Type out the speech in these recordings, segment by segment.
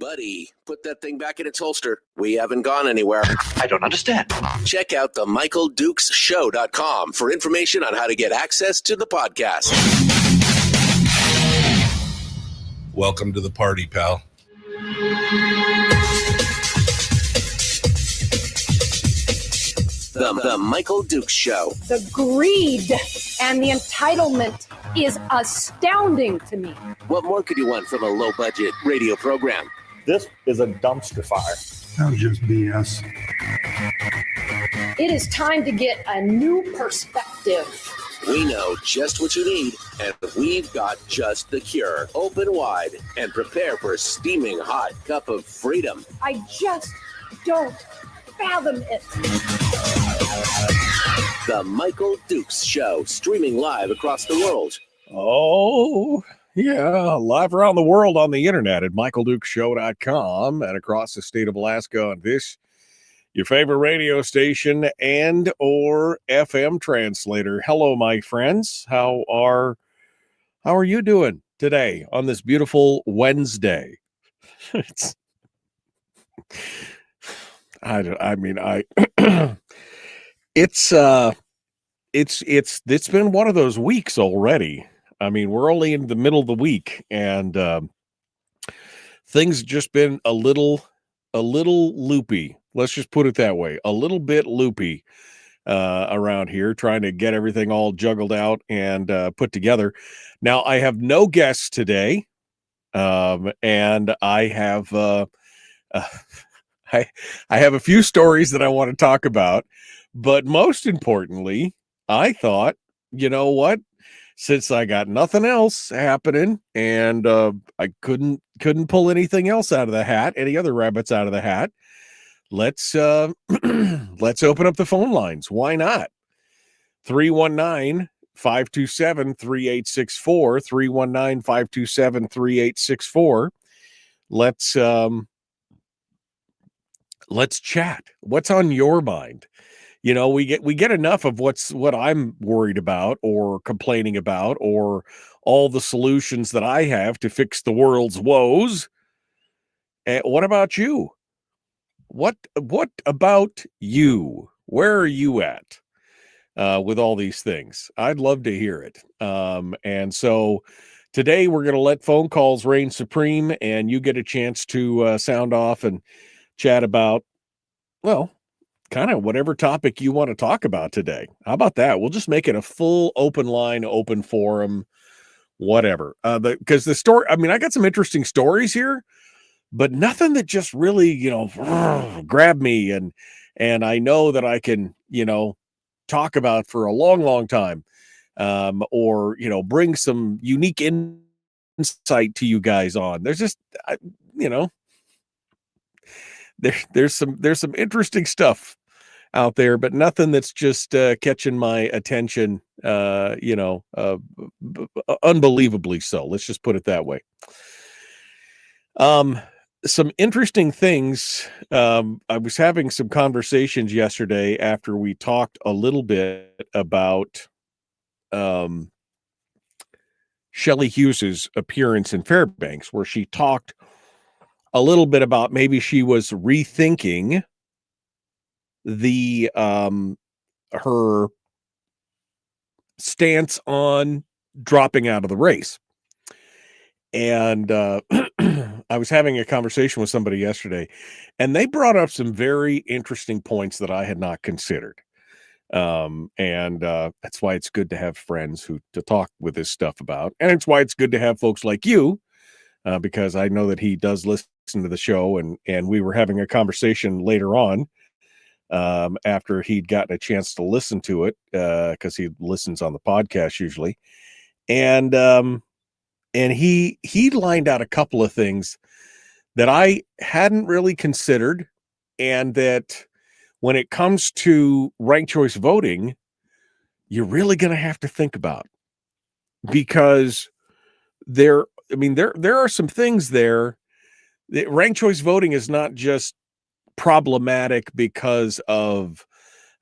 Buddy, put that thing back in its holster. We haven't gone anywhere. I don't understand. Check out the MichaelDukesShow.com for information on how to get access to the podcast. Welcome to the party, pal. The Michael Dukes Show. The greed and the entitlement is astounding to me. What more could you want from a low-budget radio program? This is a dumpster fire. That was just BS. It is time to get a new perspective. We know just what you need, and we've got just the cure. Open wide and prepare for a steaming hot cup of freedom. I just don't fathom it. The Michael Dukes Show, streaming live across the world. Oh, yeah, live around the world on the internet at michaeldukeshow.com and across the state of Alaska on this, your favorite radio station and or FM translator. Hello, my friends. How are you doing today on this beautiful Wednesday? It's been one of those weeks already. I mean, we're only in the middle of the week, and things have just been a little loopy. Let's just put it that way. A little bit loopy around here, trying to get everything all juggled out and put together. Now, I have no guests today, and I have I have a few stories that I want to talk about, but most importantly, I thought, you know what? Since I got nothing else happening and I couldn't pull anything else out of the hat, any other rabbits out of the hat, let's let's open up the phone lines. Why not? 319-527-3864, 319-527-3864. Let's chat. What's on your mind? You know, we get enough of what I'm worried about or complaining about or all the solutions that I have to fix the world's woes. And what about you? What about you? Where are you at with all these things? I'd love to hear it. And so today we're going to let phone calls reign supreme, and you get a chance to sound off and chat about, well, kind of whatever topic you want to talk about today. How about that? We'll just make it a full open line, open forum, whatever. Because the story, I mean, I got some interesting stories here, but nothing that just really, grab me and I know that I can, talk about for a long, long time, or, bring some unique insight to you guys on. There's just, there's some interesting stuff out there, but nothing that's just catching my attention, unbelievably so. Let's just put it that way. Some interesting things. I was having some conversations yesterday after we talked a little bit about Shelley Hughes's appearance in Fairbanks, where she talked a little bit about maybe she was rethinking the her stance on dropping out of the race. And I was having a conversation with somebody yesterday, and they brought up some very interesting points that I had not considered. And that's why it's good to have friends to talk with this stuff about. And it's why it's good to have folks like you, because I know that he does listen to the show, and we were having a conversation later on after he'd gotten a chance to listen to it, because he listens on the podcast usually. And he lined out a couple of things that I hadn't really considered, and that when it comes to ranked choice voting, you're really going to have to think about, because there are some things there. Ranked choice voting is not just problematic because of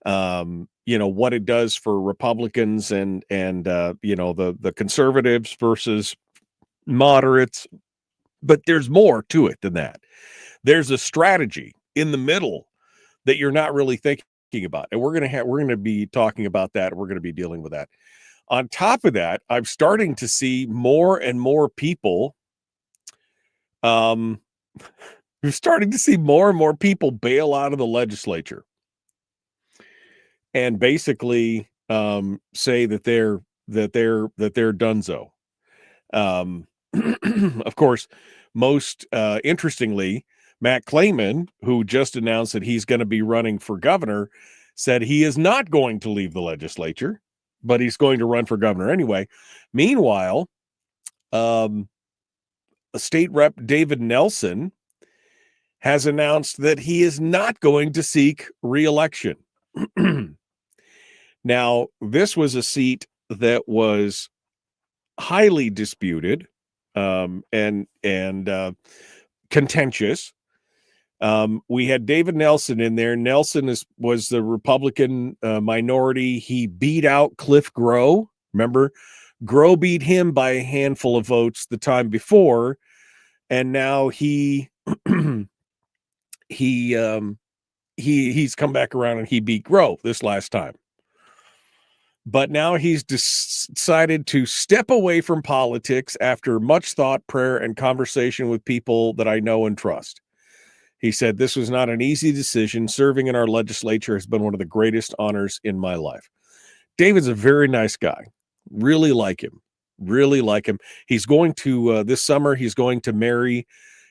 what it does for Republicans and the conservatives versus moderates But there's more to it than that. There's a strategy in the middle that you're not really thinking about. And we're going to be talking about that. We're going to be dealing with that. On top of that, I'm starting to see more and more people we're starting to see more and more people bail out of the legislature and basically say that they're donezo. Of course, most interestingly, Matt Clayman, who just announced that he's going to be running for governor, said he is not going to leave the legislature, but he's going to run for governor anyway. Meanwhile, State Rep David Nelson has announced that he is not going to seek re-election. Now, this was a seat that was highly disputed and contentious. We had David Nelson in there. Nelson was the Republican minority. He beat out Cliff Grow. Remember, Grow beat him by a handful of votes the time before, and now he's come back around and he beat Grow this last time. But now he's decided to step away from politics after much thought, prayer, and conversation with people that I know and trust. He said, "This was not an easy decision. Serving in our legislature has been one of the greatest honors in my life." David's a very nice guy. Really like him. Really like him. He's going to, this summer, he's going to marry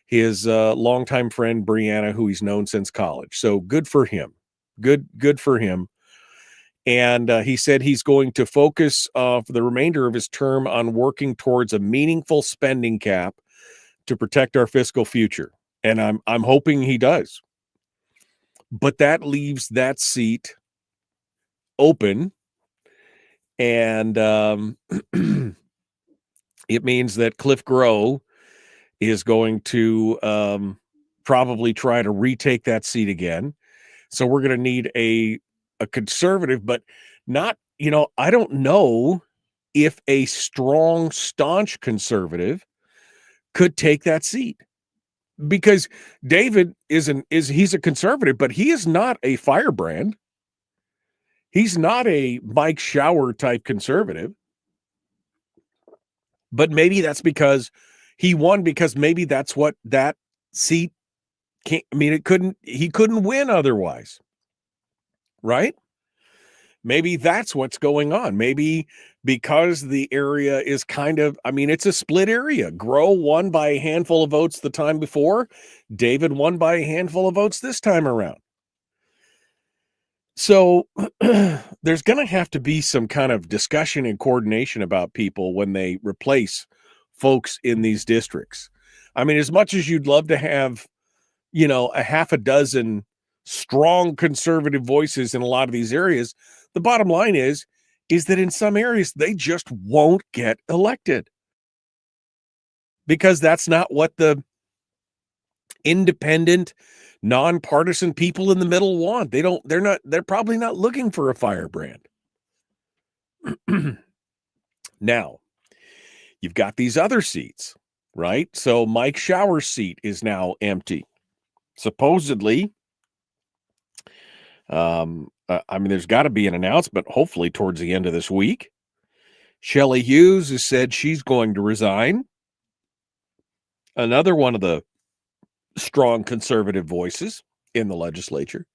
his longtime friend, Brianna, who he's known since college. So good for him. Good for him. And he said he's going to focus for the remainder of his term on working towards a meaningful spending cap to protect our fiscal future. And I'm hoping he does. But that leaves that seat open. And it means that Cliff Grow is going to probably try to retake that seat again. So we're going to need a conservative, but not, I don't know if a strong, staunch conservative could take that seat, because David he's a conservative, but he is not a firebrand. He's not a Mike Shower type conservative. But maybe that's because he won, because maybe that's what that seat can't, he couldn't win otherwise. Right? Maybe that's what's going on. Maybe because the area is it's a split area. Grow won by a handful of votes the time before. David won by a handful of votes this time around. So there's going to have to be some kind of discussion and coordination about people when they replace folks in these districts. As much as you'd love to have, a half a dozen strong conservative voices in a lot of these areas, the bottom line is that in some areas they just won't get elected, because that's not what the independent, nonpartisan people in the middle want. They're probably not looking for a firebrand. Now, you've got these other seats, right? So Mike Shower's seat is now empty. Supposedly, there's got to be an announcement, hopefully towards the end of this week. Shelley Hughes has said she's going to resign. Another one of the strong conservative voices in the legislature.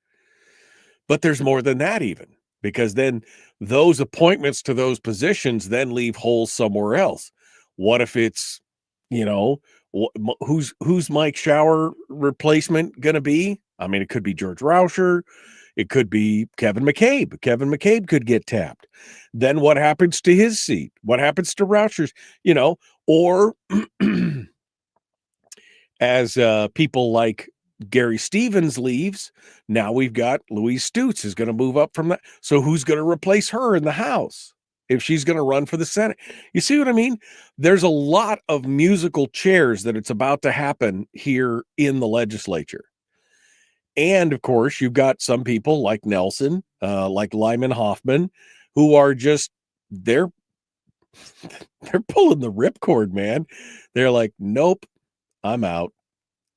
But there's more than that even, because then those appointments to those positions then leave holes somewhere else. What if it's, who's Mike Shower replacement going to be? It could be George Rauscher. It could be Kevin McCabe. Kevin McCabe could get tapped. Then what happens to his seat? What happens to Rauscher's? Or as people like Gary Stevens leaves, now we've got Louise Stutz is going to move up from that. So who's going to replace her in the House if she's going to run for the Senate? You see what I mean? There's a lot of musical chairs that it's about to happen here in the legislature. And of course, you've got some people like Nelson, like Lyman Hoffman, who are just, they're pulling the ripcord, man. They're like, nope, I'm out.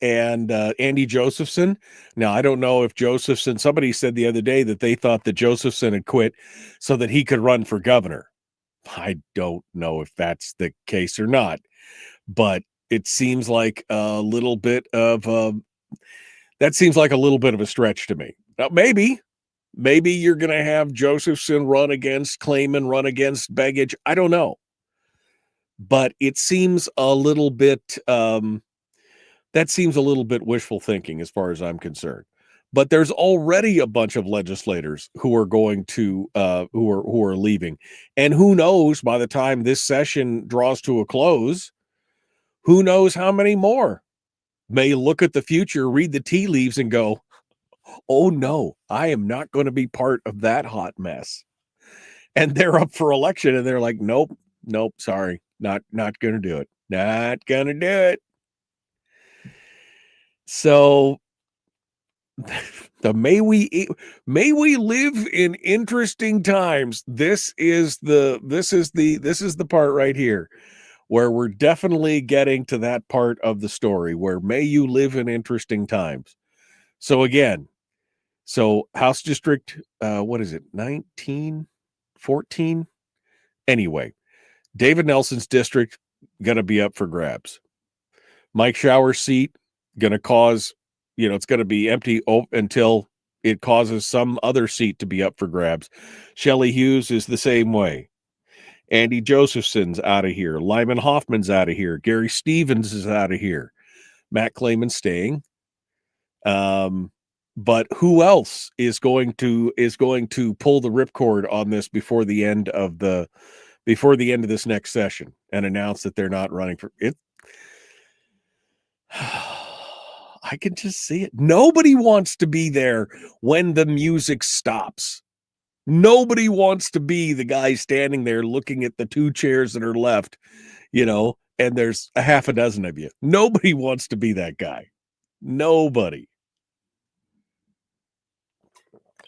And Andy Josephson. Now, I don't know if Josephson, somebody said the other day that they thought that Josephson had quit so that he could run for governor. I don't know if that's the case or not, but it seems like a little bit of that seems like a little bit of a stretch to me. Now, maybe you're going to have Josephson run against Clayman, run against Begich. I don't know, but it seems a little bit that seems a little bit wishful thinking as far as I'm concerned. But there's already a bunch of legislators who are going to who are leaving. And who knows, by the time this session draws to a close, who knows how many more may look at the future, read the tea leaves and go, "Oh no, I am not going to be part of that hot mess." And they're up for election and they're like, "Nope, sorry. Not going to do it. Not going to do it." So may we live in interesting times. This is the part right here where we're definitely getting to that part of the story where may you live in interesting times. So again, House District, what is it? 19, 14? Anyway, David Nelson's district going to be up for grabs. Mike Shower's seat going to cause, it's going to be empty until it causes some other seat to be up for grabs. Shelley Hughes is the same way. Andy Josephson's out of here. Lyman Hoffman's out of here. Gary Stevens is out of here. Matt Clayman's staying. But who else is going to pull the ripcord on this before the end of this next session and announce that they're not running for it? I can just see it. Nobody wants to be there when the music stops. Nobody wants to be the guy standing there looking at the two chairs that are left, and there's a half a dozen of you. Nobody wants to be that guy. Nobody.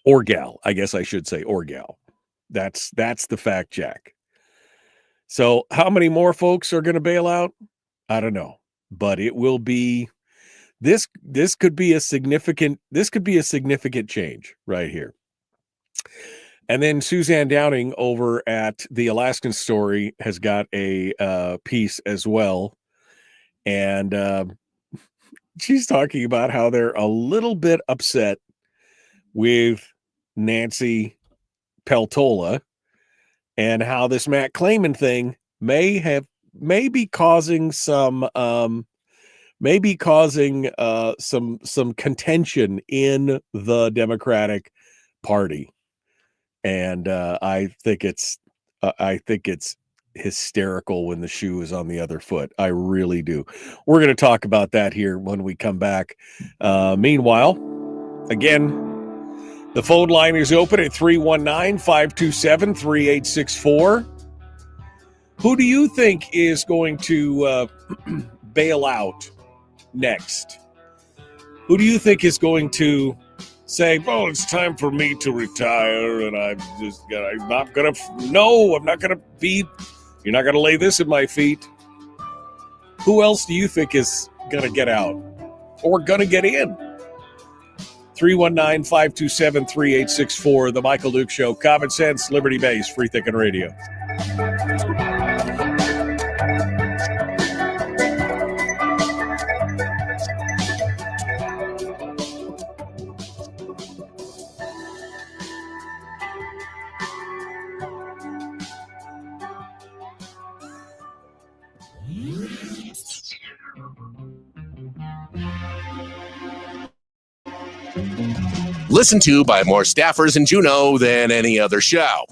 Or gal, I guess I should say, or gal. That's the fact, Jack. So how many more folks are going to bail out? I don't know, but it will be this could be a significant change right here. And then Suzanne Downing over at the Alaskan Story has got a piece as well. And she's talking about how they're a little bit upset with Nancy Peltola and how this Matt Clayman thing may be causing some some contention in the Democratic Party. And I think it's hysterical when the shoe is on the other foot. I really do. We're going to talk about that here when we come back. Meanwhile, again, the phone line is open at 319-527-3864. Who do you think is going to bail out next? Who do you think is going to say, "Oh, it's time for me to retire, and I'm not going to be, you're not going to lay this at my feet"? Who else do you think is going to get out or going to get in? 319-527-3864, The Michael Duke Show. Common sense, liberty-based, free thinking radio. Listened to by more staffers in Juneau than any other show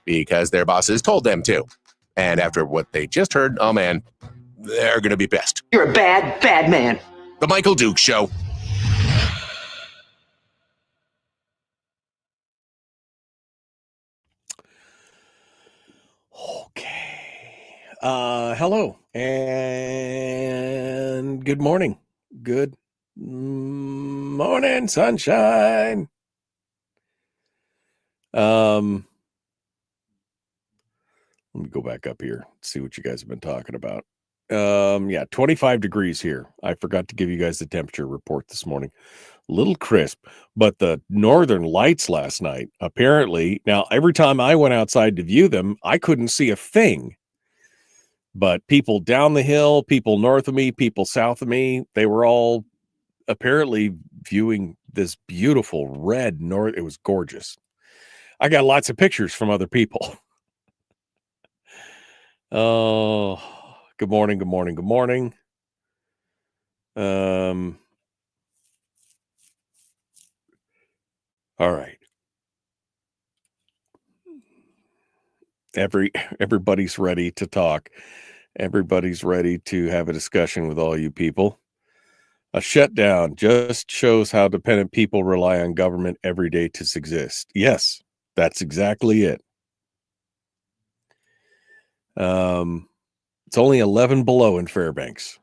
because their bosses told them to. And after what they just heard, oh man, they're going to be pissed. You're a bad, bad man. The Michael Duke Show. Okay. Hello and good morning. Good morning, sunshine. Let me go back up here, see what you guys have been talking about. Yeah, 25 degrees here. I forgot to give you guys the temperature report this morning. A little crisp, but the northern lights last night, apparently, now every time I went outside to view them, I couldn't see a thing. But people down the hill, people north of me, people south of me, they were all apparently viewing this beautiful red north. It was gorgeous. I got lots of pictures from other people. Oh, good morning, good morning, good morning. All right. Everybody's ready to talk. Everybody's ready to have a discussion with all you people. A shutdown just shows how dependent people rely on government every day to exist. Yes, that's exactly it. It's only 11 below in Fairbanks.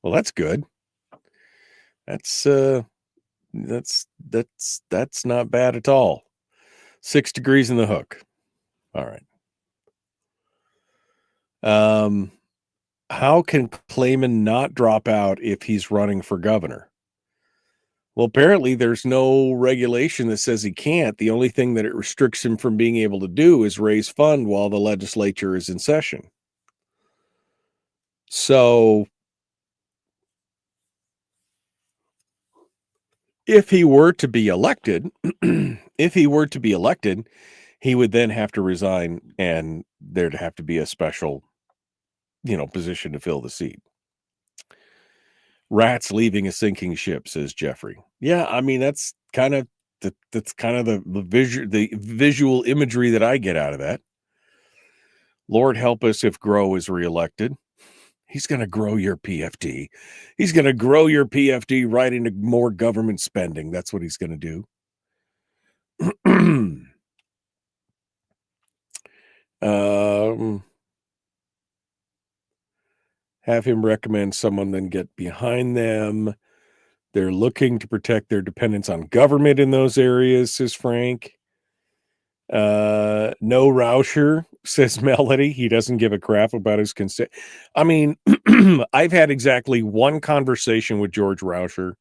Well, that's good. That's not bad at all. 6 degrees in the Hook. All right. How can Clayman not drop out if he's running for governor? Well, apparently there's no regulation that says he can't. The only thing that it restricts him from being able to do is raise fund while the legislature is in session. So if he were to be elected, he would then have to resign and there'd have to be a special, position to fill the seat. Rats leaving a sinking ship, says Jeffrey. Yeah, I mean that's kind of the visual imagery that I get out of that. Lord help us if Grow is reelected. He's going to grow your PFD. He's going to grow your PFD right into more government spending. That's what he's going to do. Have him recommend someone, then get behind them. They're looking to protect their dependence on government in those areas, says Frank. No Rauscher, says Melody. He doesn't give a crap about his consent. I mean, I've had exactly one conversation with George Rauscher,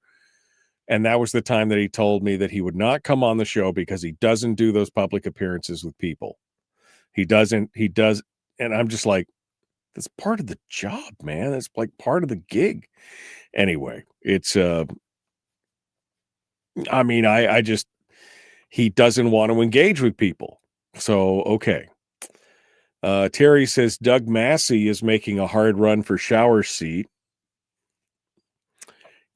and that was the time that he told me that he would not come on the show because he doesn't do those public appearances with people. He does, and I'm just like, that's part of the job, man. That's like part of the gig. Anyway, it's he doesn't want to engage with people. So, okay. Terry says Doug Massey is making a hard run for shower seat.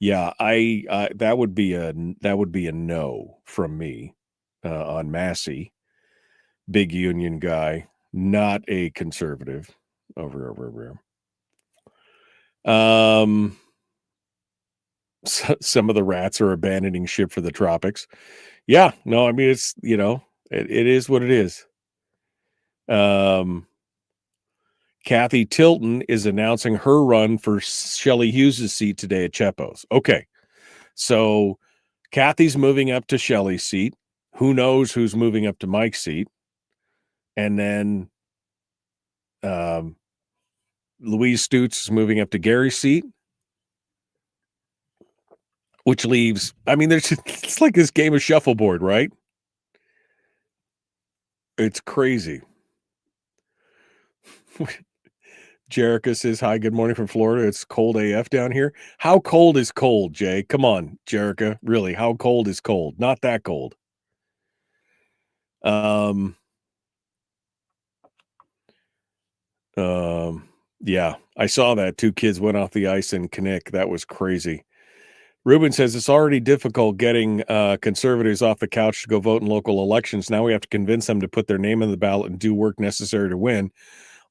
Yeah, that would be a no from me on Massey. Big union guy, not a conservative. Over. Some of the rats are abandoning ship for the tropics. Yeah, no, I mean it's it is what it is. Kathy Tilton is announcing her run for Shelley Hughes' seat today at Chepo's. Okay, so Kathy's moving up to Shelley's seat. Who knows who's moving up to Mike's seat? And then Louise Stutz is moving up to Gary's seat, which leaves, I mean, it's like this game of shuffleboard, right? It's crazy. Jerica says, hi, good morning from Florida. It's cold AF down here. How cold is cold, Jay? Come on, Jerica. Really, how cold is cold? Not that cold. Yeah, I saw that. 2 kids went off the ice in Kinnick. That was crazy. Ruben says it's already difficult getting conservatives off the couch to go vote in local elections. Now we have to convince them to put their name in the ballot and do work necessary to win,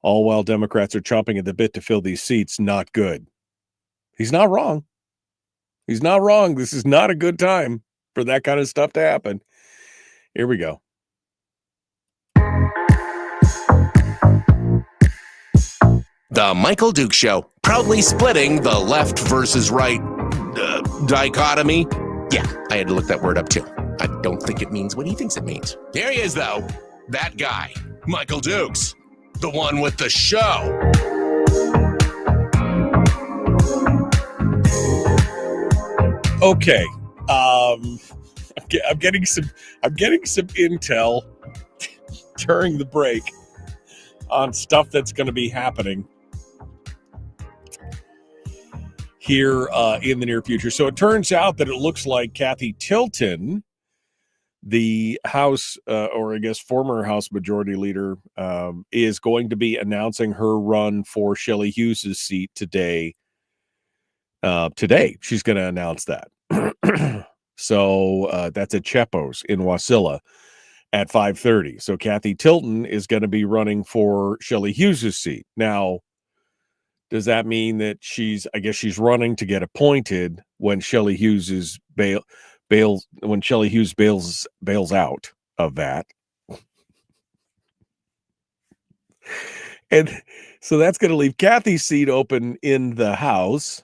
all while Democrats are chomping at the bit to fill these seats. Not good. He's not wrong. He's not wrong. This is not a good time for that kind of stuff to happen. Here we go. The Michael Duke Show, proudly splitting the left versus right dichotomy. Yeah, I had to look that word up too. I don't think it means what he thinks it means. There he is, though. That guy, Michael Dukes, the one with the show. Okay. I'm getting some intel during the break on stuff that's going to be happening here in the near future. So it turns out that it looks like Kathy Tilton, the House, or I guess former House Majority Leader, is going to be announcing her run for Shelley Hughes' seat today. Today, she's going to announce that. So that's at Chepo's in Wasilla at 5:30. So Kathy Tilton is going to be running for Shelley Hughes' seat. Now, does that mean that she's running to get appointed when Shelley Hughes bails out of that? And so that's going to leave Kathy's seat open in the House.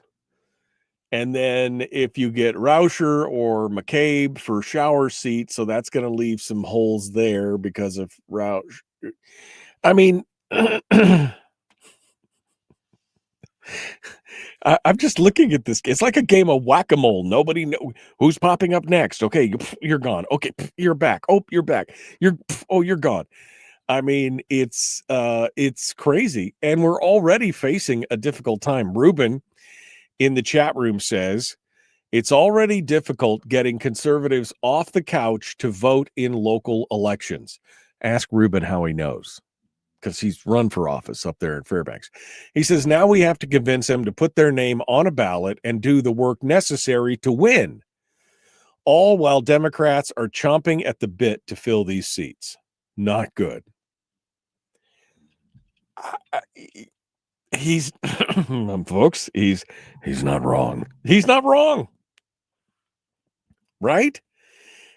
And then if you get Rauscher or McCabe for shower seat, so that's going to leave some holes there because of Rauscher. I mean, I'm just looking at this. It's like a game of whack-a-mole. Nobody knows who's popping up next. Okay, you're gone. Okay, you're back. Oh, you're back. You're gone. I mean, it's crazy. And we're already facing a difficult time. Ruben in the chat room says, it's already difficult getting conservatives off the couch to vote in local elections. Ask Ruben how he knows, because he's run for office up there in Fairbanks. He says, now we have to convince them to put their name on a ballot and do the work necessary to win, all while Democrats are chomping at the bit to fill these seats. Not good. He's folks, he's not wrong. He's not wrong. Right?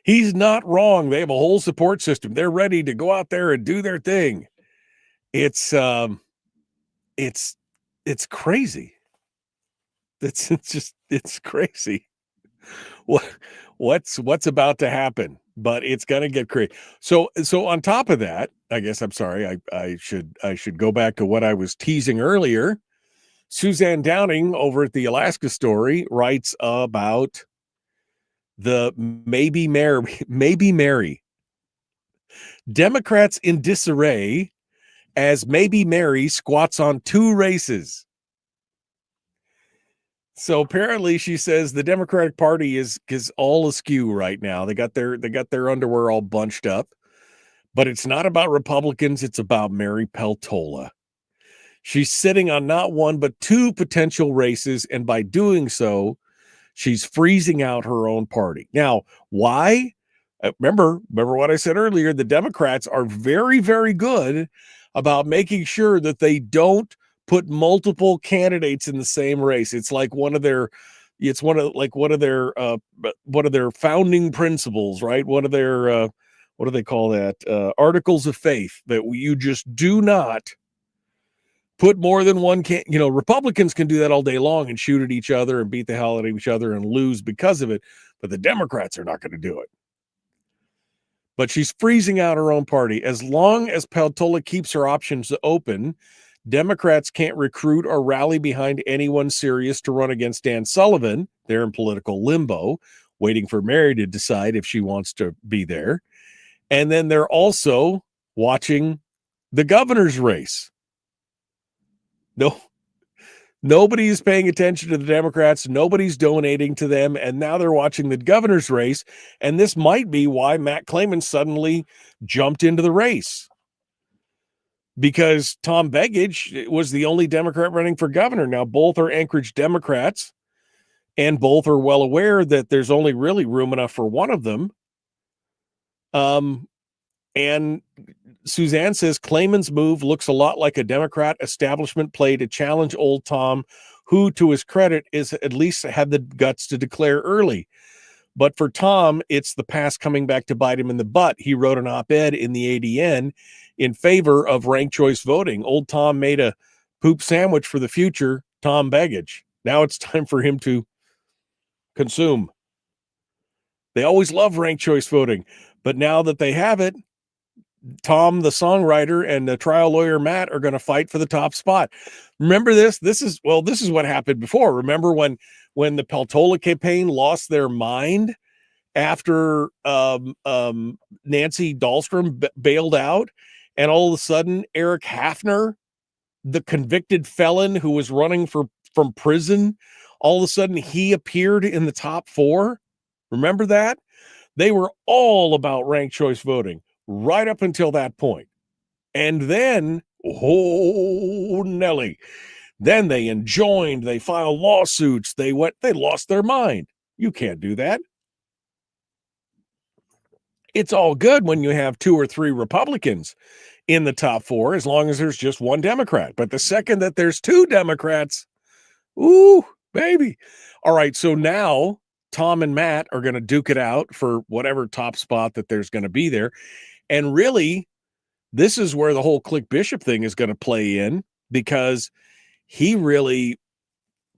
He's not wrong. They have a whole support system. They're ready to go out there and do their thing. It's crazy. It's crazy. What's about to happen? But it's gonna get crazy. So on top of that, I guess I'm sorry. I should go back to what I was teasing earlier. Suzanne Downing over at the Alaska Story writes about the maybe Mary. Democrats in disarray as maybe Mary squats on 2 races. So apparently she says the Democratic Party is all askew right now. They got their underwear all bunched up, but it's not about Republicans. It's about Mary Peltola. She's sitting on not 1, but 2 potential races. And by doing so, she's freezing out her own party. Now, why? Remember what I said earlier. The Democrats are very, very good about making sure that they don't put multiple candidates in the same race. It's like one of their founding principles, right? One of their what do they call that? Articles of faith, that you just do not put more than one Republicans can do that all day long and shoot at each other and beat the hell out of each other and lose because of it, but the Democrats are not going to do it. But she's freezing out her own party. As long as Peltola keeps her options open, Democrats can't recruit or rally behind anyone serious to run against Dan Sullivan. They're in political limbo, waiting for Mary to decide if she wants to be there. And then they're also watching the governor's race. Nobody is paying attention to the Democrats. Nobody's donating to them. And now they're watching the governor's race. And this might be why Matt Claman suddenly jumped into the race, because Tom Begich was the only Democrat running for governor. Now, both are Anchorage Democrats, and both are well aware that there's only really room enough for one of them. And Suzanne says Claman's move looks a lot like a Democrat establishment play to challenge old Tom, who, to his credit, is at least had the guts to declare early. But for Tom, it's the past coming back to bite him in the butt. He wrote an op-ed in the ADN in favor of ranked choice voting. Old Tom made a poop sandwich for the future Tom Begich. Now it's time for him to consume. They always love ranked choice voting, but now that they have it, Tom, the songwriter, and the trial lawyer, Matt, are going to fight for the top spot. Remember this? This is what happened before. Remember when the Peltola campaign lost their mind after Nancy Dahlstrom bailed out, and all of a sudden Eric Hafner, the convicted felon who was running from prison, all of a sudden he appeared in the top 4. Remember that? They were all about ranked choice voting right up until that point. And then, oh, Nelly, then they enjoined, they filed lawsuits, they lost their mind. You can't do that. It's all good when you have 2 or 3 Republicans in the top 4, as long as there's just one Democrat. But the second that there's 2 Democrats, ooh, baby. All right, so now Tom and Matt are going to duke it out for whatever top spot that there's going to be there. And really, this is where the whole Click Bishop thing is going to play in, because he really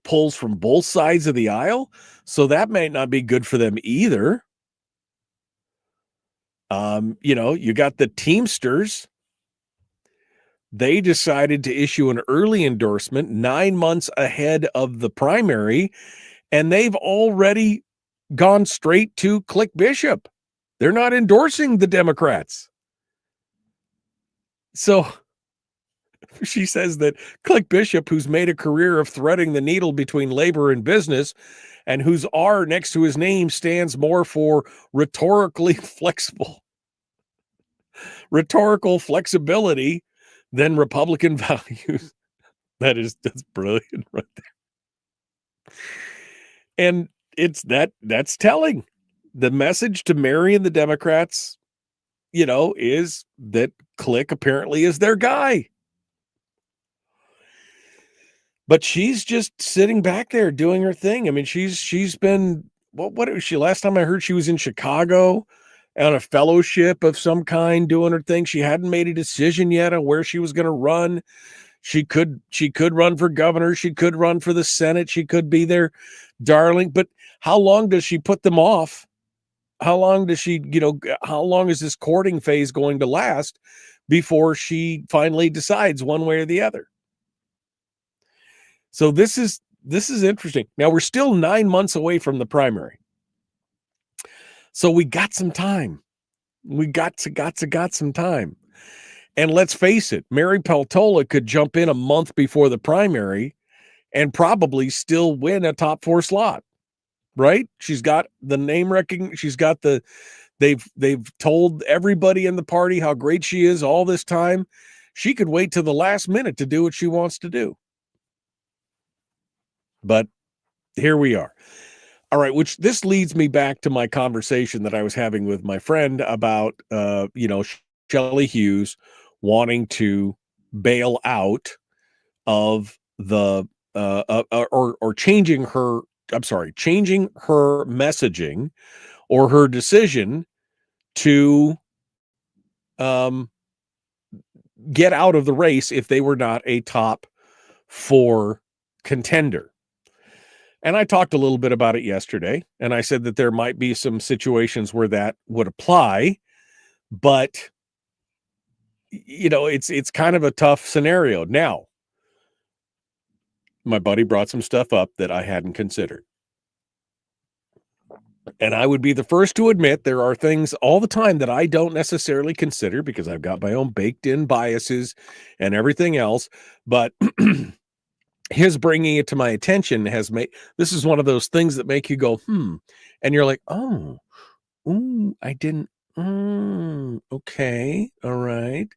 pulls from both sides of the aisle. So that might not be good for them either. You got the Teamsters. They decided to issue an early endorsement 9 months ahead of the primary, and they've already gone straight to Click Bishop. They're not endorsing the Democrats. So she says that Click Bishop, who's made a career of threading the needle between labor and business, and whose R next to his name stands more for rhetorical flexibility than Republican values. That's brilliant right there. And that's telling. The message to Mary and the Democrats, is that Click apparently is their guy. But she's just sitting back there doing her thing. I mean, she's been, what was she? Last time I heard, she was in Chicago on a fellowship of some kind doing her thing. She hadn't made a decision yet on where she was going to run. She could run for governor. She could run for the Senate. She could be their darling. But how long does she put them off? How long does she, how long is this courting phase going to last before she finally decides one way or the other? So this is interesting. Now we're still 9 months away from the primary. So we got some time. We got some time. And let's face it, Mary Peltola could jump in a month before the primary and probably still win a top 4 slot. Right? She's got the name recognition. She's got they've told everybody in the party how great she is all this time. She could wait till the last minute to do what she wants to do. But here we are. All right, which this leads me back to my conversation that I was having with my friend about, Shelley Hughes wanting to bail out of the, or changing her messaging or her decision to get out of the race if they were not a top 4 contender. And I talked a little bit about it yesterday, and I said that there might be some situations where that would apply, but it's kind of a tough scenario. Now, my buddy brought some stuff up that I hadn't considered. And I would be the first to admit there are things all the time that I don't necessarily consider because I've got my own baked in biases and everything else. But his bringing it to my attention has made, this is one of those things that make you go, and you're like, oh, ooh, I didn't, okay, all right.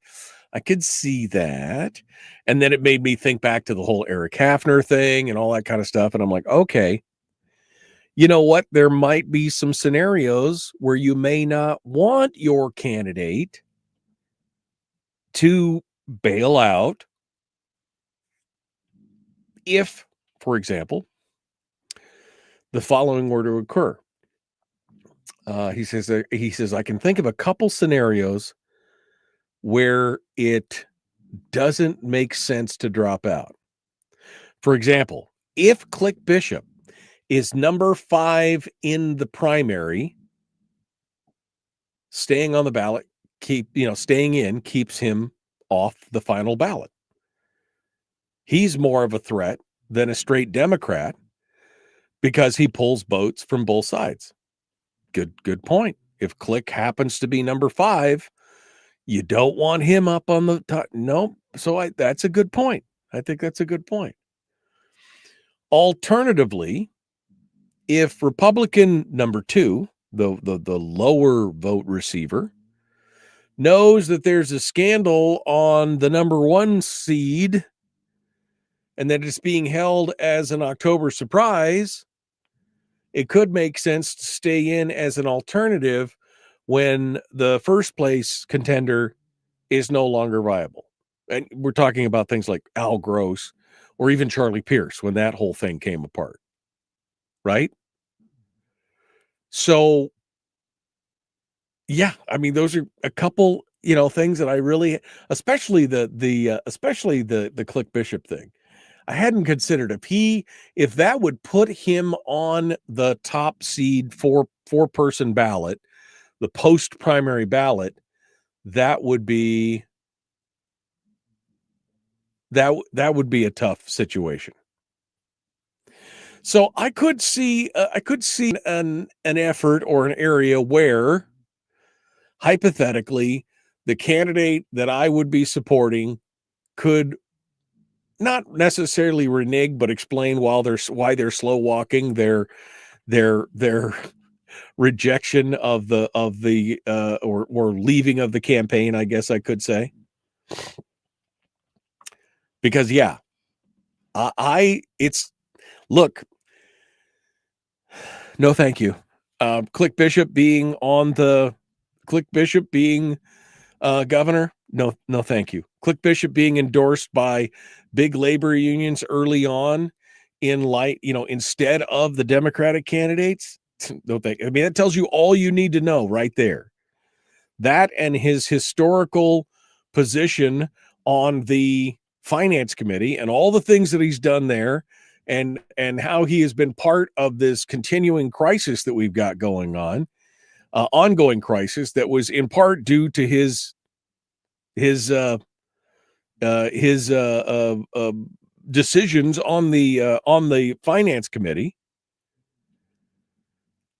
I could see that. And then it made me think back to the whole Eric Hafner thing and all that kind of stuff. And I'm like, okay, you know what? There might be some scenarios where you may not want your candidate to bail out if, for example, the following were to occur. He says, I can think of a couple scenarios where it doesn't make sense to drop out. For example, if Click Bishop is number 5 in the primary, staying on the ballot, staying in keeps him off the final ballot. He's more of a threat than a straight Democrat because he pulls votes from both sides. Good point. If Click happens to be number 5, you don't want him up on the top. No. So that's a good point. I think that's a good point. Alternatively, if Republican number 2, the lower vote receiver, knows that there's a scandal on the number 1 seed and that it's being held as an October surprise, it could make sense to stay in as an alternative when the first place contender is no longer viable. And we're talking about things like Al Gross or even Charlie Pierce when that whole thing came apart. Right? So, yeah, I mean, those are a couple, things that I really, especially the Click Bishop thing. I hadn't considered if that would put him on the top seed four-person ballot, the post-primary ballot, that would be a tough situation. So I could see an effort or an area where hypothetically the candidate that I would be supporting could not necessarily renege, but explain why they're slow walking their rejection of the or leaving of the campaign, I guess I could say. Because look, no thank you. Click Bishop being governor, no thank you. Click Bishop being endorsed by big labor unions early on instead of the Democratic candidates, no thank you. I mean, that tells you all you need to know right there. That and his historical position on the finance committee and all the things that he's done there and how he has been part of this continuing crisis that we've got going on, ongoing crisis that was in part due to his decisions on the finance committee.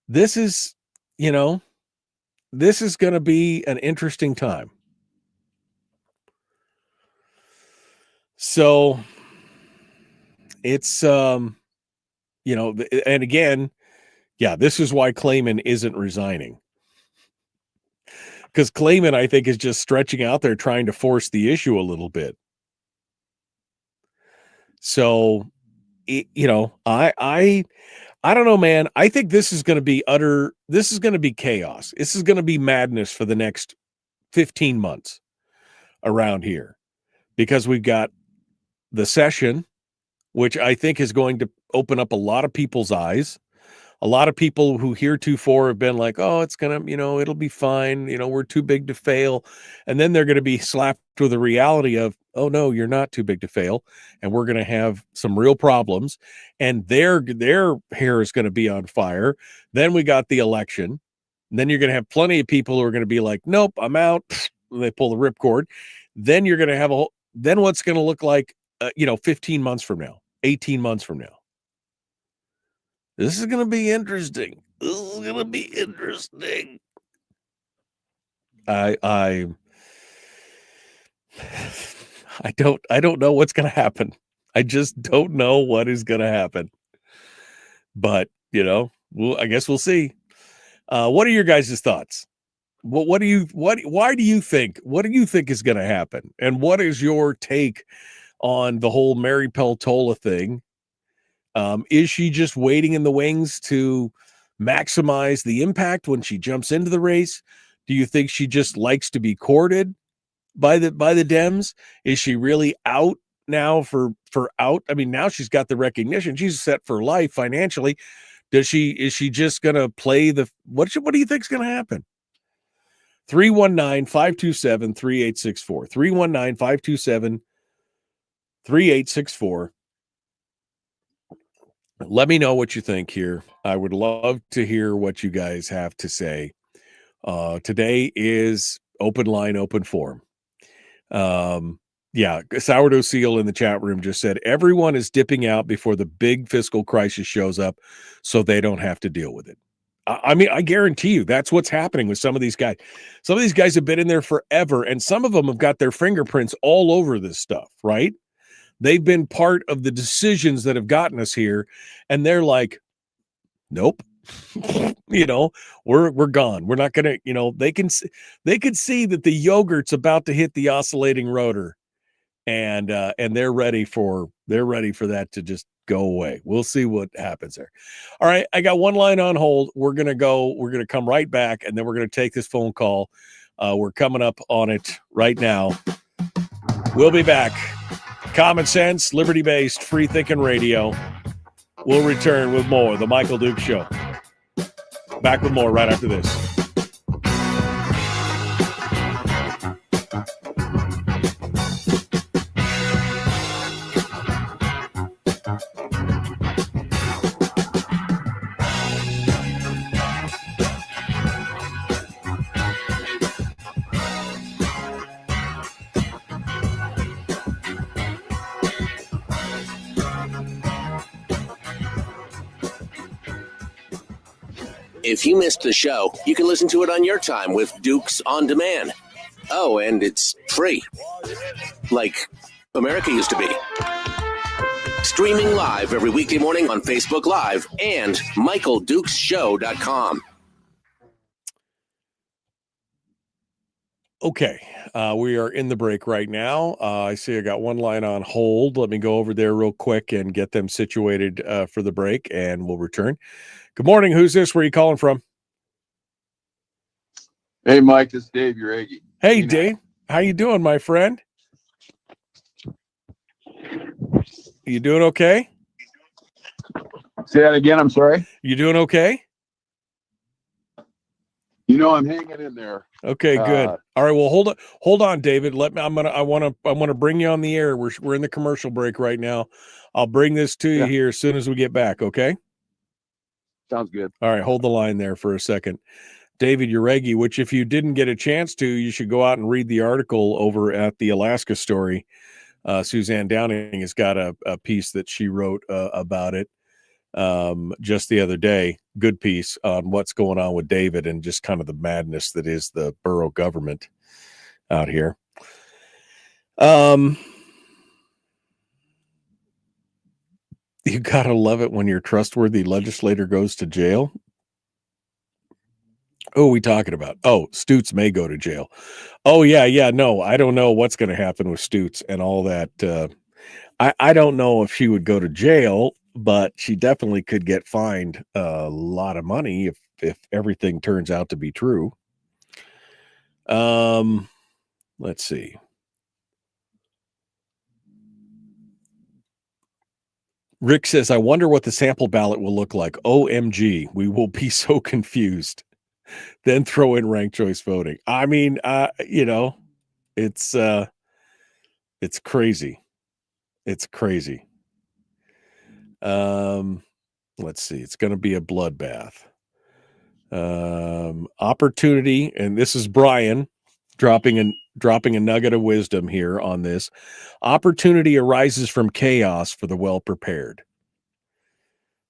This is going to be an interesting time. So it's and again, this is why Clayman isn't resigning. Because Clayman, I think, is just stretching out there trying to force the issue a little bit. So, I don't know, man. I think this is going to be chaos. This is going to be madness for the next 15 months around here because we've got the session, which I think is going to open up a lot of people's eyes. A lot of people who heretofore have been like, oh, it's going to, it'll be fine. We're too big to fail. And then they're going to be slapped with the reality of, oh, no, you're not too big to fail. And we're going to have some real problems. And their hair is going to be on fire. Then we got the election. And then you're going to have plenty of people who are going to be like, nope, I'm out. They pull the ripcord. Then you're going to have then what's going to look like, 15 months from now, 18 months from now. This is going to be interesting. I don't know what's going to happen. I just don't know what is going to happen. But, I guess we'll see. What are your guys' thoughts? Why do you think is going to happen? And what is your take on the whole Mary Peltola thing? Is she just waiting in the wings to maximize the impact when she jumps into the race? Do you think she just likes to be courted by the Dems? Is she really out now for out? I mean, now she's got the recognition. She's set for life financially. Is she just going to play what do you think is going to happen? 319-527-3864. 319-527-3864. Let me know what you think here. I would love to hear what you guys have to say. Today is Open line, open forum. Yeah, Sourdough Seal in the chat room just said everyone is dipping out before the big fiscal crisis shows up so they don't have to deal with it. I mean, I guarantee you that's what's happening with some of these guys. Some of these guys have been in there forever, and some of them have got their fingerprints all over this stuff, right? They've been part of the decisions that have gotten us here, and they're like, nope. We're gone. We're not gonna, they could see that the yogurt's about to hit the oscillating rotor, and they're ready for that to just go away. We'll see what happens there. All right, I got one line on hold. We're gonna come right back, and then we're gonna take this phone call. We're coming up on it right now. We'll be back. Common sense, liberty-based, free-thinking radio. We'll return with more. The Michael Duke Show. Back with more right after this. If you missed the show, you can listen to it on your time with Dukes On Demand. Oh, and it's free. Like America used to be. Streaming live every weekday morning on Facebook Live and MichaelDukesShow.com. Okay, we are in the break right now. I see I got one line on hold. Let me go over there real quick and get them situated for the break, and we'll return. Good morning. Who's this? Where are you calling from? Hey, Mike. This is Dave Uragi. Hey, Dave. How you doing, my friend? You doing okay? Say that again. I'm sorry. You doing okay? I'm hanging in there. Okay, good. All right. Well, hold on, David. I want to bring you on the air. We're in the commercial break right now. I'll bring this to you here as soon as we get back. Okay. Sounds good. All right. Hold the line there for a second. David Uregi, which if you didn't get a chance to, you should go out and read the article over at the Alaska Story. Suzanne Downing has got a piece that she wrote about it just the other day. Good piece on what's going on with David and just kind of the madness that is the borough government out here. You gotta love it when your trustworthy legislator goes to jail. Who are we talking about? Oh, Stutes may go to jail. Oh, yeah. No, I don't know what's going to happen with Stutes and all that. I don't know if she would go to jail, but she definitely could get fined a lot of money if everything turns out to be true. Let's see. Rick says, I wonder what the sample ballot will look like. OMG, we will be so confused. Then throw in ranked choice voting. I mean, it's crazy. It's crazy. Let's see. It's going to be a bloodbath. Opportunity, and this is Brian dropping a nugget of wisdom here on this. Opportunity arises from chaos for the well prepared.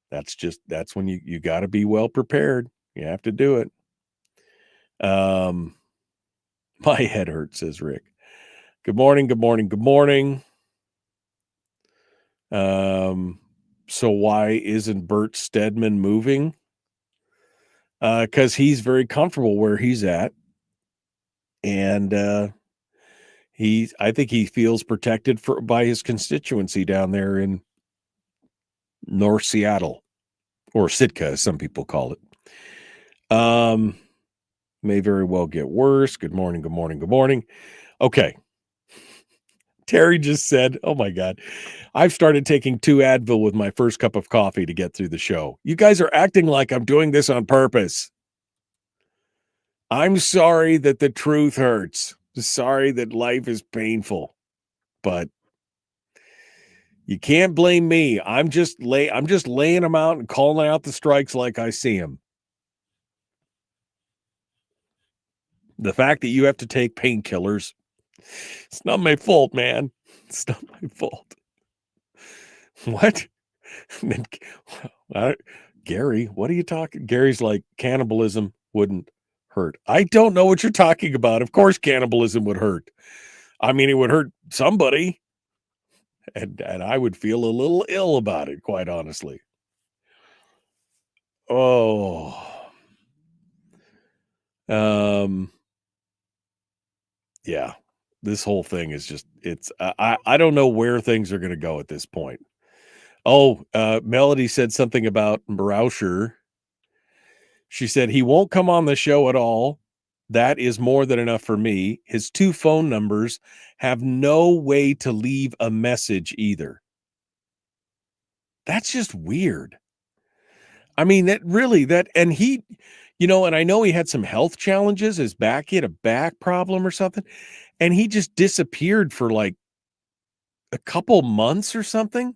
That's when you got to be well prepared. You have to do it. My head hurts, says Rick. Good morning. So why isn't Bert Stedman moving? Because he's very comfortable where he's at. And I think he feels protected by his constituency down there in North Seattle, or Sitka, as some people call it. May very well get worse. Good morning. Okay. Terry just said, oh my God, I've started taking 2 Advil with my first cup of coffee to get through the show. You guys are acting like I'm doing this on purpose. I'm sorry that the truth hurts. Sorry that life is painful, but you can't blame me. I'm just laying them out and calling out the strikes like I see them. The fact that you have to take painkillers, it's not my fault, man. It's not my fault. What? Gary, what are you talking? Gary's like, cannibalism wouldn't hurt. I don't know what you're talking about. Of course, cannibalism would hurt. I mean, it would hurt somebody. And I would feel a little ill about it, quite honestly. Oh. Yeah. This whole thing is just, I don't know where things are going to go at this point. Oh, Melody said something about Rauscher. She said, he won't come on the show at all. That is more than enough for me. His 2 phone numbers have no way to leave a message either. That's just weird. I mean, and he, and I know he had some health challenges. His back, he had a back problem or something. And he just disappeared for like a couple months or something.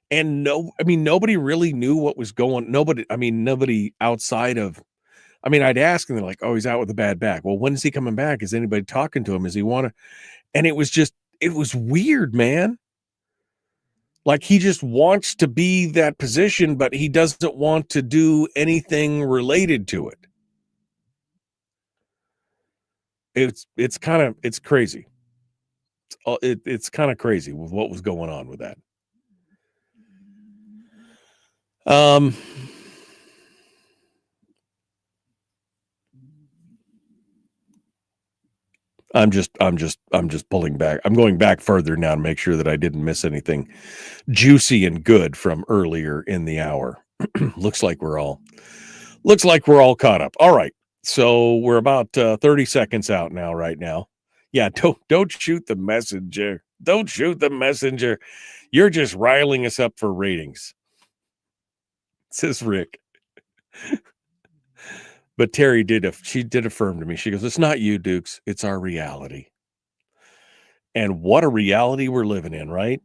And nobody really knew what was going. Nobody outside of, I'd ask and they're like, oh, he's out with a bad back. Well, when is he coming back? Is anybody talking to him? Is he want to? And it was weird, man. Like he just wants to be that position, but he doesn't want to do anything related to it. It's crazy. It's kind of crazy with what was going on with that. I'm just pulling back. I'm going back further now to make sure that I didn't miss anything juicy and good from earlier in the hour. Looks like we're all caught up. All right. So we're about 30 seconds out now, right now. Yeah, don't shoot the messenger. Don't shoot the messenger. You're just riling us up for ratings, says Rick. But Terry did affirm to me. She goes, it's not you, Dukes. It's our reality. And what a reality we're living in, right?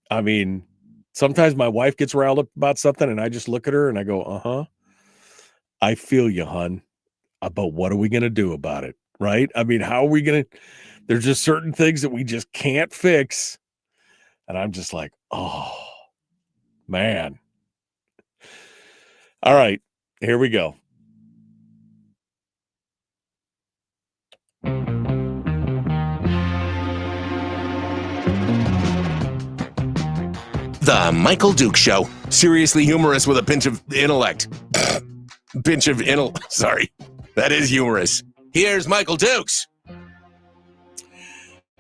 I mean, sometimes my wife gets riled up about something and I just look at her and I go, uh-huh. I feel you, hon. But what are we going to do about it? Right? I mean, how are we going to, there's just certain things that we just can't fix. And I'm just like, oh, man. All right, here we go. The Michael Duke Show. Seriously humorous with a pinch of intellect. Sorry. That is humorous. Here's Michael Dukes.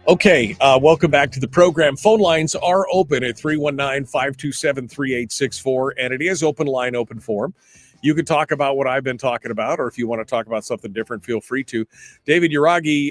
Okay, welcome back to the program. Phone lines are open at 319-527-3864, and it is open forum. You can talk about what I've been talking about, or if you want to talk about something different, feel free to. David Uragi,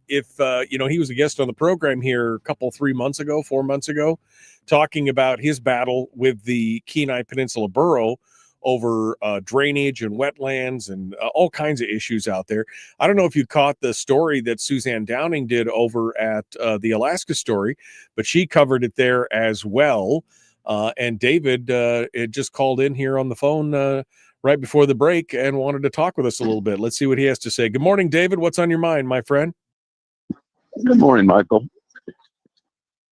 he was a guest on the program here 4 months ago, talking about his battle with the Kenai Peninsula Borough over drainage and wetlands and all kinds of issues out there. I don't know if you caught the story that Suzanne Downing did over at the Alaska Story, but she covered it there as well. And David it just called in here on the phone right before the break and wanted to talk with us a little bit. Let's see what he has to say. Good morning, David. What's on your mind, my friend? Good morning, Michael.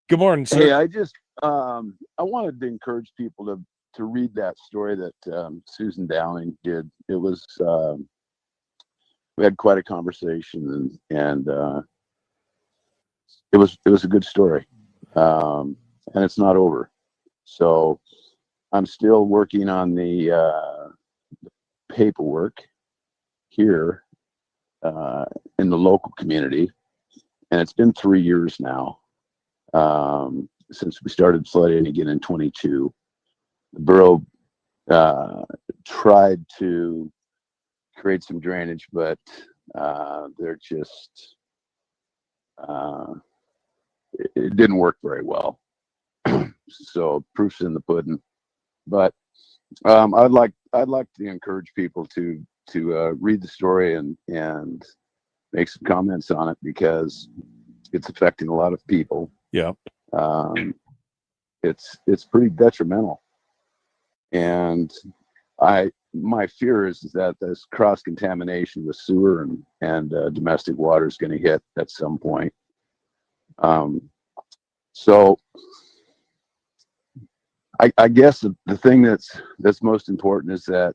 Good morning, sir. Hey, I just I wanted to encourage people to read that story that Susan Downing did. It was we had quite a conversation, and it was a good story, and it's not over. So I'm still working on the paperwork here in the local community, and it's been 3 years now since we started flooding again in 22. The borough tried to create some drainage, but they're just it didn't work very well. So proof's in the pudding. But I'd like to encourage people to read the story and make some comments on it, because it's affecting a lot of people. Yeah. It's pretty detrimental. And I my fear is that this cross contamination with sewer and domestic water is going to hit at some point. So I guess the thing that's most important is that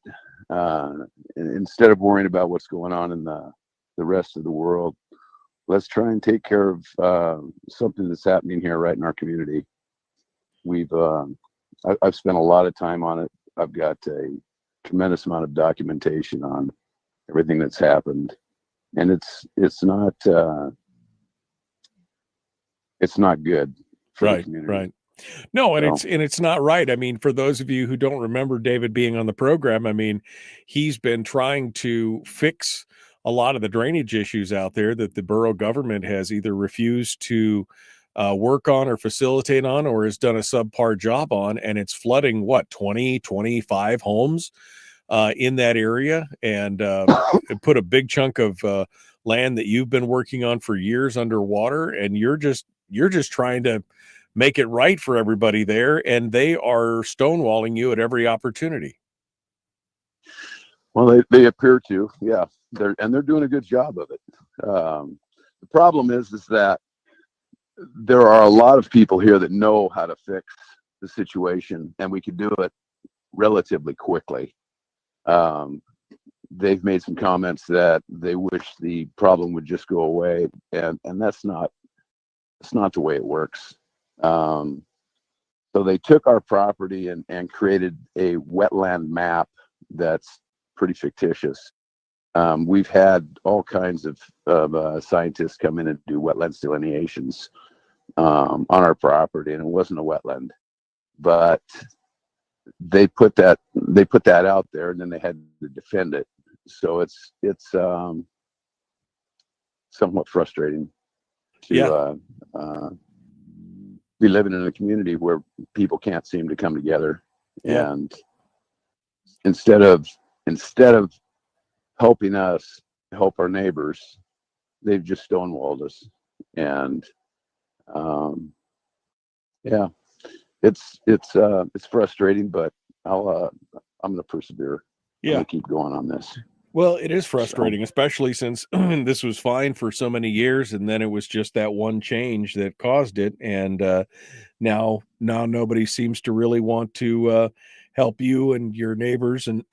instead of worrying about what's going on in the rest of the world, let's try and take care of something that's happening here right in our community. I've spent a lot of time on it. I've got a tremendous amount of documentation on everything that's happened, and it's not good for the community. Right. No, and So, it's not right. I mean, for those of you who don't remember David being on the program, I mean, he's been trying to fix a lot of the drainage issues out there that the borough government has either refused to work on or facilitate on, or has done a subpar job on, and it's flooding what 25 homes in that area, and it put a big chunk of land that you've been working on for years underwater, and you're just trying to make it right for everybody there, and they are stonewalling you at every opportunity. well, they appear to, yeah. They're doing a good job of it. The problem is that there are a lot of people here that know how to fix the situation, and we could do it relatively quickly. They've made some comments that they wish the problem would just go away, and that's not the way it works. So they took our property and created a wetland map that's pretty fictitious. We've had all kinds of scientists come in and do wetlands delineations on our property, and it wasn't a wetland, but they put that out there, and then they had to defend it. So it's somewhat frustrating to be living in a community where people can't seem to come together. Yeah. And instead of helping us help our neighbors, they've just stonewalled us. And yeah, it's frustrating, but I'm going to persevere. I'm going to keep going on this. Well, it is frustrating, especially since this was fine for so many years, and then it was just that one change that caused it, and now nobody seems to really want to help you and your neighbors, and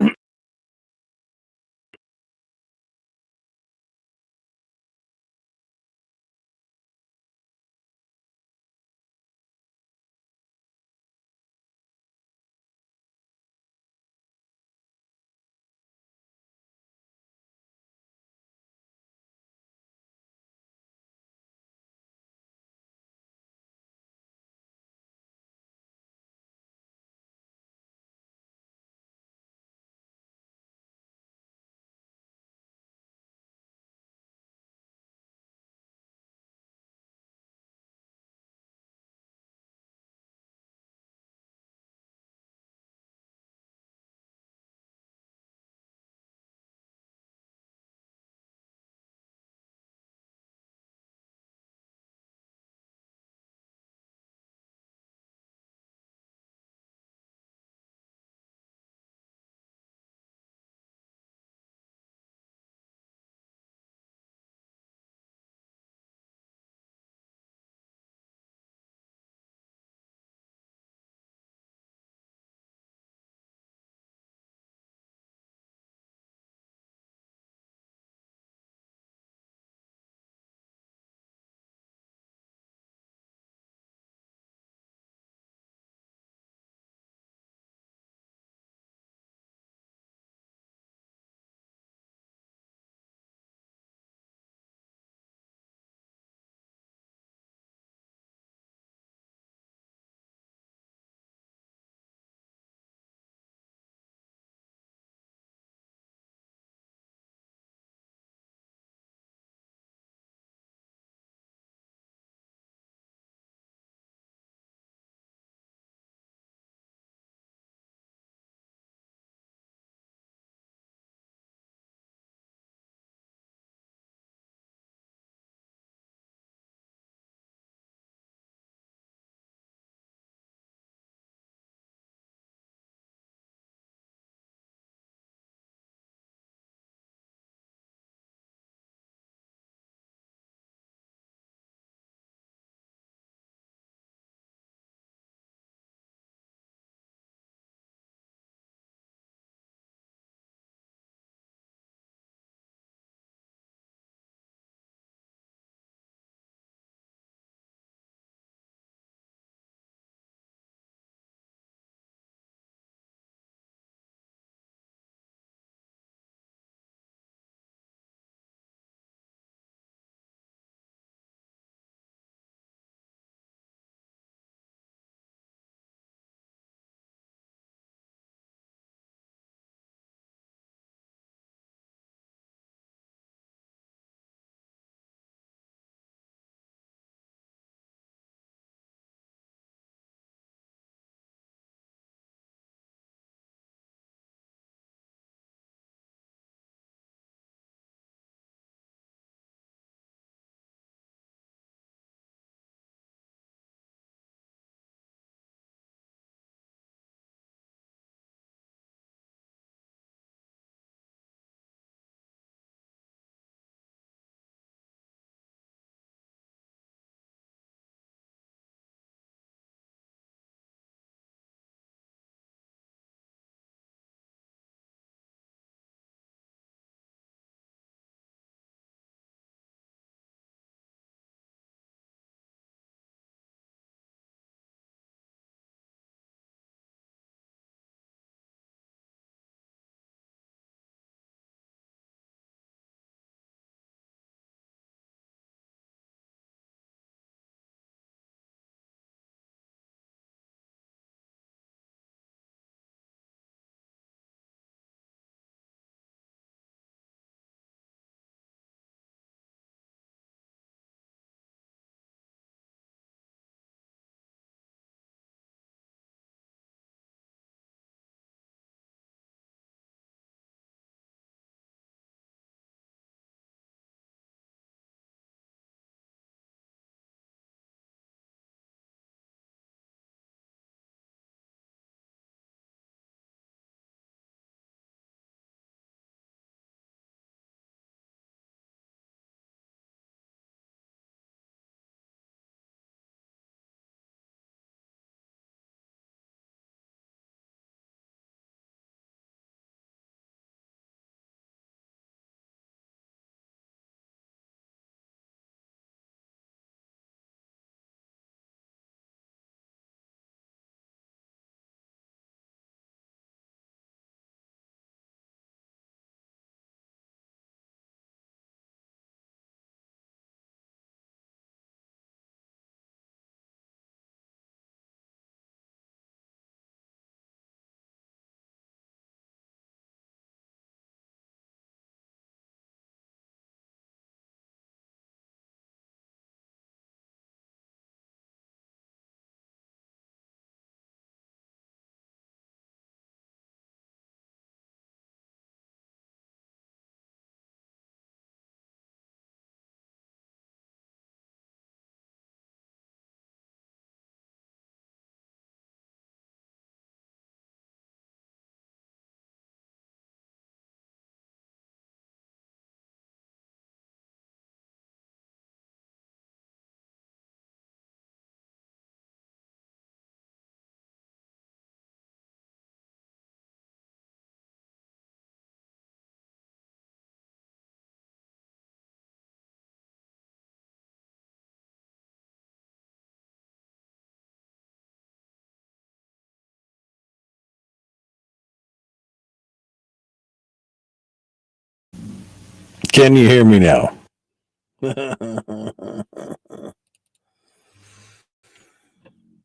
Can you hear me now?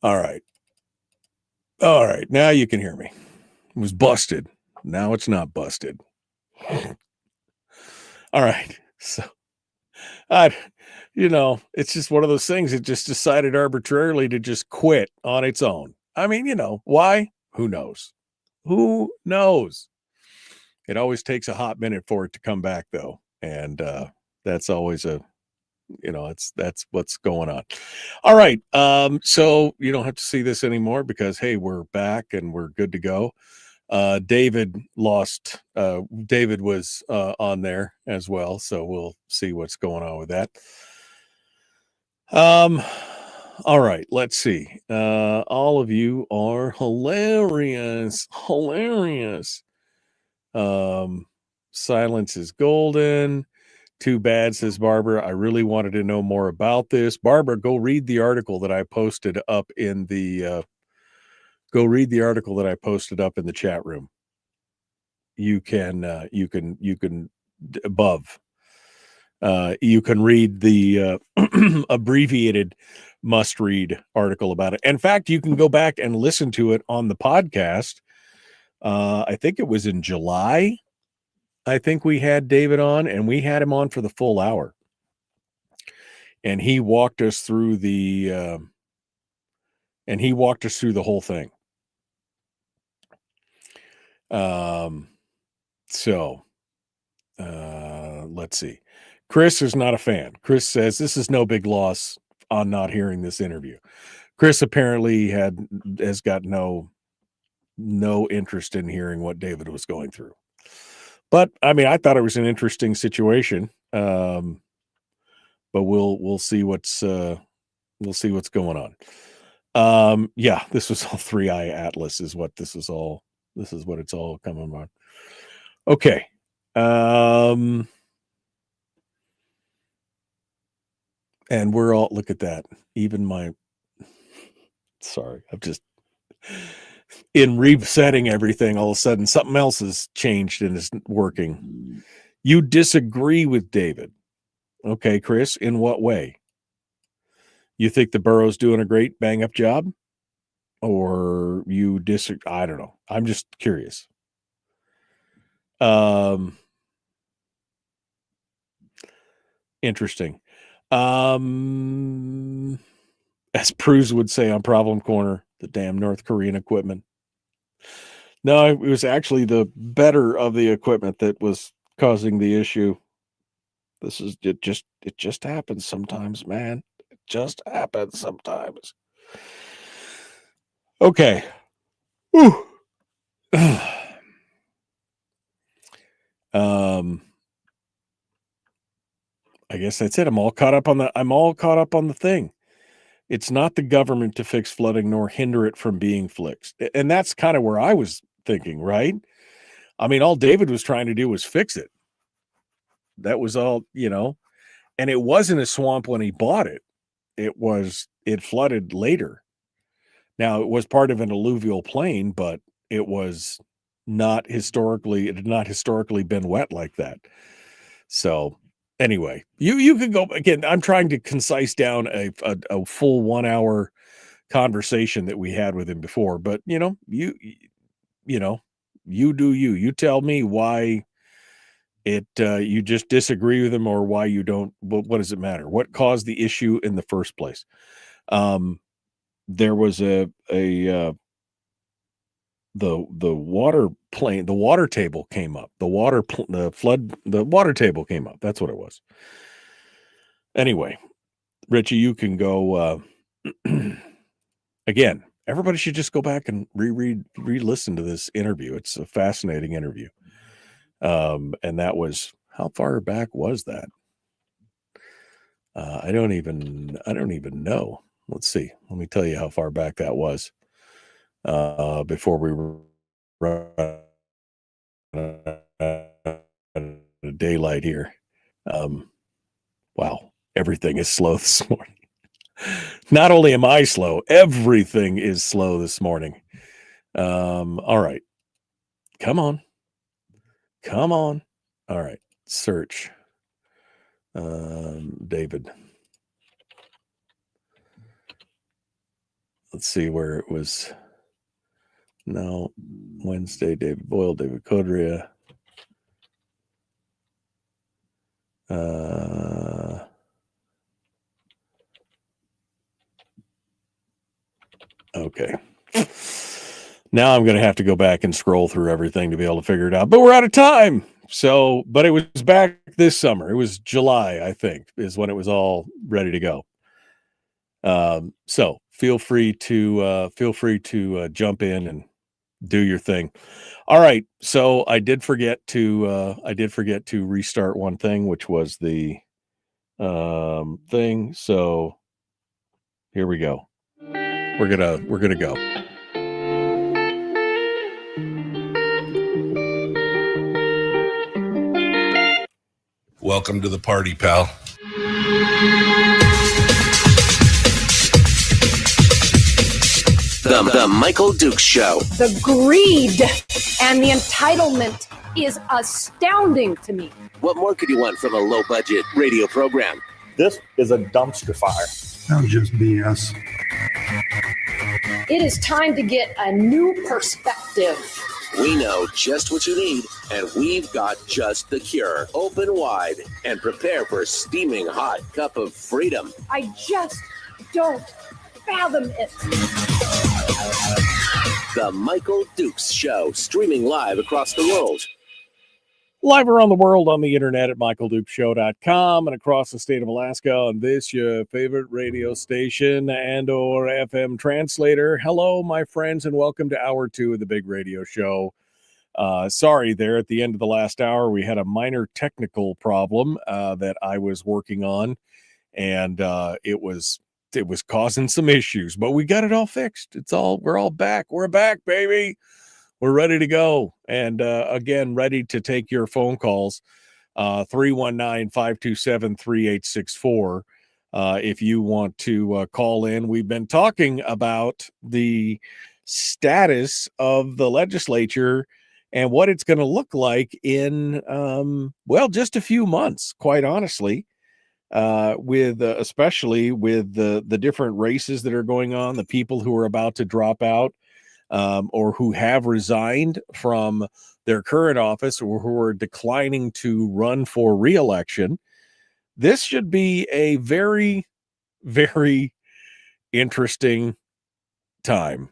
All right. All right. Now you can hear me. It was busted. Now it's not busted. All right. So it's just one of those things. It just decided arbitrarily to just quit on its own. I mean, why? Who knows? Who knows? It always takes a hot minute for it to come back, though. And that's always that's what's going on. All right. So you don't have to see this anymore because, hey, we're back and we're good to go. David was on there as well, so we'll see what's going on with that. All right, let's see. All of you are hilarious. Silence is golden. Too bad, says Barbara. I really wanted to know more about this. Barbara, go read the article that I posted up in the chat room. You can above. You can read the abbreviated must-read article about it. In fact, you can go back and listen to it on the podcast. I think it was in July. I think we had David on, and we had him on for the full hour. And he walked us through the whole thing. Let's see. Chris is not a fan. Chris says this is no big loss on not hearing this interview. Chris apparently has got no interest in hearing what David was going through. But I mean, I thought it was an interesting situation. But we'll see what's going on. Yeah, this was all 3i Atlas is what this is what it's all coming on. Okay. And we're all, look at that. Even sorry, I'm just in resetting everything. All of a sudden, something else has changed and is working. You disagree with David. Okay, Chris, in what way? You think the borough's doing a great bang up job? Or you disagree? I don't know. I'm just curious. Interesting. As Pruz would say on Problem Corner, the damn North Korean equipment. No, it was actually the better of the equipment that was causing the issue. It just happens sometimes, man. It just happens sometimes. Okay. I guess that's it. I'm all caught up on the thing. It's not the government to fix flooding nor hinder it from being fixed. And that's kind of where I was thinking, right? I mean, all David was trying to do was fix it. That was all, and it wasn't a swamp when he bought it. It flooded later. Now, it was part of an alluvial plain, but it had not historically been wet like that. So anyway, you could go again. I'm trying to concise down a full 1 hour conversation that we had with him before, but you do you tell me why you just disagree with him or why you don't. What does it matter? What caused the issue in the first place? There was the water plane, the water table came up. The water table came up. That's what it was. Anyway, Richie, you can go again. Everybody should just go back and re-listen to this interview. It's a fascinating interview. And that was, how far back was that? I don't even know. Let's see. Let me tell you how far back that was. Before we run daylight here. Wow, everything is slow this morning. Not only am I slow, everything is slow this morning. All right. Come on. All right. Search. David. Let's see where it was. No, Wednesday, David Boyle, David Codria. Okay. Now I'm going to have to go back and scroll through everything to be able to figure it out. But we're out of time. So, but it was back this summer. It was July, I think, is when it was all ready to go. So feel free to jump in and do your thing. All right. So I did forget to restart one thing, which was the thing. So here we go. We're gonna go. Welcome to the party, pal. The Michael Dukes Show. The greed and the entitlement is astounding to me. What more could you want from a low-budget radio program? This is a dumpster fire. That's just BS. It is time to get a new perspective. We know just what you need, and we've got just the cure. Open wide and prepare for a steaming hot cup of freedom. I just don't fathom it. The Michael Dukes Show, streaming live across the world. Live around the world on the internet at michaeldukeshow.com and across the state of Alaska on this, your favorite radio station and or FM translator. Hello, my friends, and welcome to Hour 2 of the Big Radio Show. Sorry there at the end of the last hour, we had a minor technical problem that I was working on, and it was causing some issues, but we got it all fixed. We're all back. We're back, baby. We're ready to go. And again, ready to take your phone calls, 319-527-3864. If you want to call in, we've been talking about the status of the legislature and what it's going to look like in, just a few months, quite honestly, especially with the different races that are going on, the people who are about to drop out, or who have resigned from their current office or who are declining to run for re-election. This should be a very, very interesting time.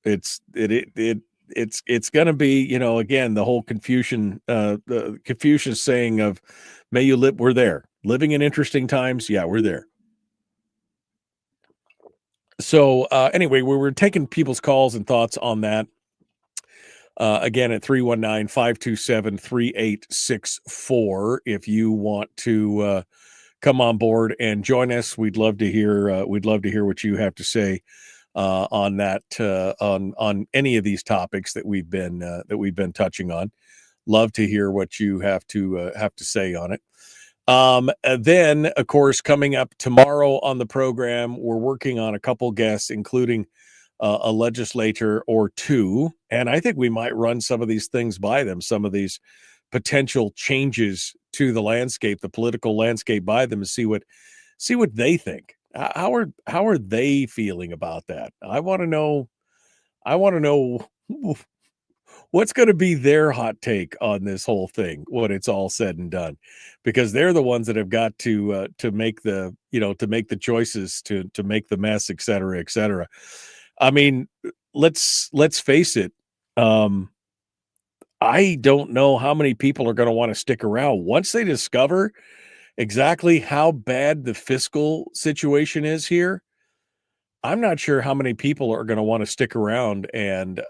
It's going to be, again, the whole the Confucius saying of, may you live, we're there. Living in interesting times. Yeah, we're there. So anyway, we were taking people's calls and thoughts on that. Again, at 319-527-3864. If you want to come on board and join us, we'd love to hear what you have to say on that, on any of these topics that we've been touching on. Love to hear what you have to say on it. Then, of course, coming up tomorrow on the program, we're working on a couple guests, including a legislator or two. And I think we might run some of these things by them, some of these potential changes to the landscape, the political landscape, by them, and see what they think. How are they feeling about that? I want to know what's going to be their hot take on this whole thing when it's all said and done, because they're the ones that have got to make the choices, to make the mess, et cetera, et cetera. I mean, let's face it. I don't know how many people are going to want to stick around once they discover exactly how bad the fiscal situation is here. I'm not sure how many people are going to want to stick around and,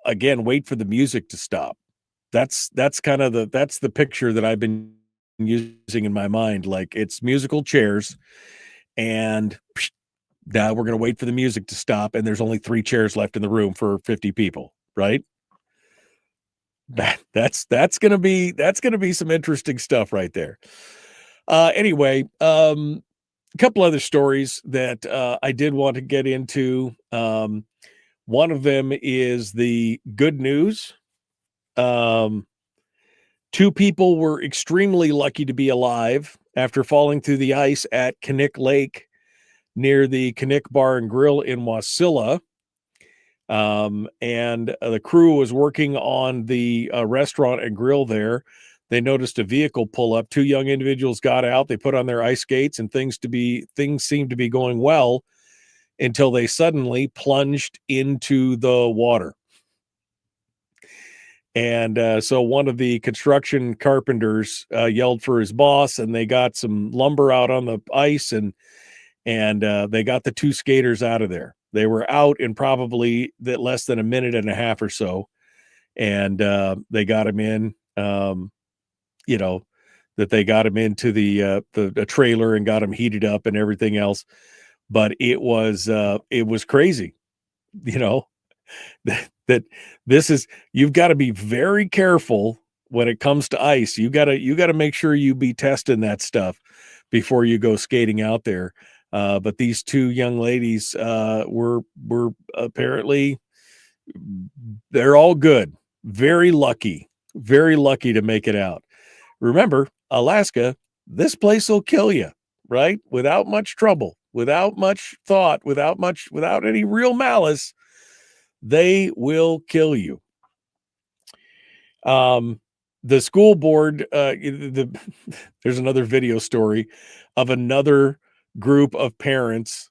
again, wait for the music to stop. That's kind of the picture that I've been using in my mind. Like, it's musical chairs, and now we're going to wait for the music to stop, and there's only 3 chairs left in the room for 50 people, right? That's going to be some interesting stuff right there. Anyway, a couple other stories that I did want to get into. One of them is the good news. 2 2 people were extremely lucky to be alive after falling through the ice at Knik Lake near the Knik Bar and Grill in Wasilla. And the crew was working on the restaurant and grill there. They noticed a vehicle pull up. 2 young individuals got out. They put on their ice skates, and things seemed to be going well until they suddenly plunged into the water. And so one of the construction carpenters yelled for his boss, and they got some lumber out on the ice, and they got the 2 skaters out of there. They were out in probably less than a minute and a half or so, and they got him in. That they got him into the trailer and got him heated up and everything else. But it was crazy, that this is, you've got to be very careful when it comes to ice. You got to make sure you be testing that stuff before you go skating out there. But these 2 young ladies were apparently, they're all good. Very lucky to make it out. Remember, Alaska, this place will kill you, right? Without much trouble, without much thought, without any real malice, they will kill you. The school board, there's another video story of another group of parents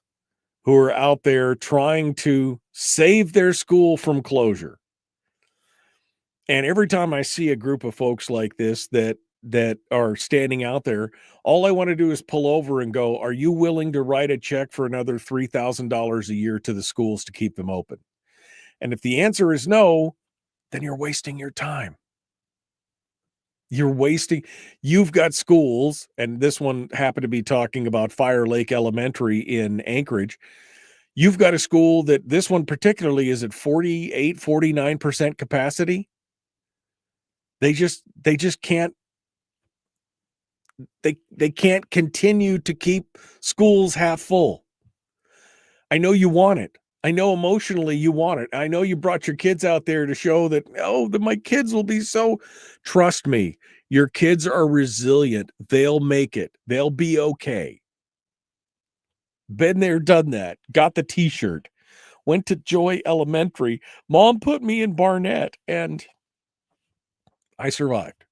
who are out there trying to save their school from closure. And every time I see a group of folks like this that are standing out there, all I want to do is pull over and go, are you willing to write a check for another $3,000 a year to the schools to keep them open? And if the answer is no, then you're wasting your time. You've got schools, and this one happened to be talking about Fire Lake Elementary in Anchorage. You've got a school that this one particularly is at 48, 49% capacity. They just can't, they can't continue to keep schools half full. I know you want it. I know emotionally you want it. I know you brought your kids out there to show that, my kids will be so, trust me, your kids are resilient. They'll make it. They'll be okay. Been there, done that. Got the t-shirt. Went to Joy Elementary. Mom put me in Barnett, and I survived.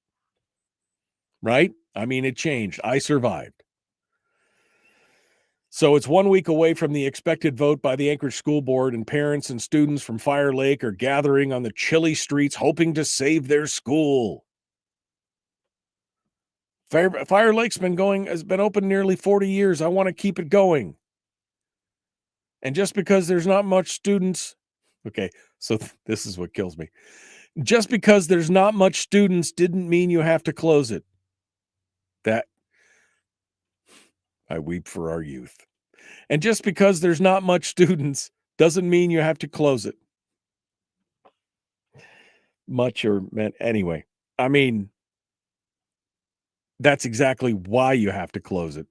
Right? I mean, it changed. I survived. So it's 1 week away from the expected vote by the Anchorage School Board, and parents and students from Fire Lake are gathering on the chilly streets hoping to save their school. Fire Lake's has been open nearly 40 years. I want to keep it going. And just because there's not much students, okay, so this is what kills me. Just because there's not much students didn't mean you have to close it. That, I weep for our youth. And just because there's not much students doesn't mean you have to close it. Much or meant anyway. I mean, that's exactly why you have to close it.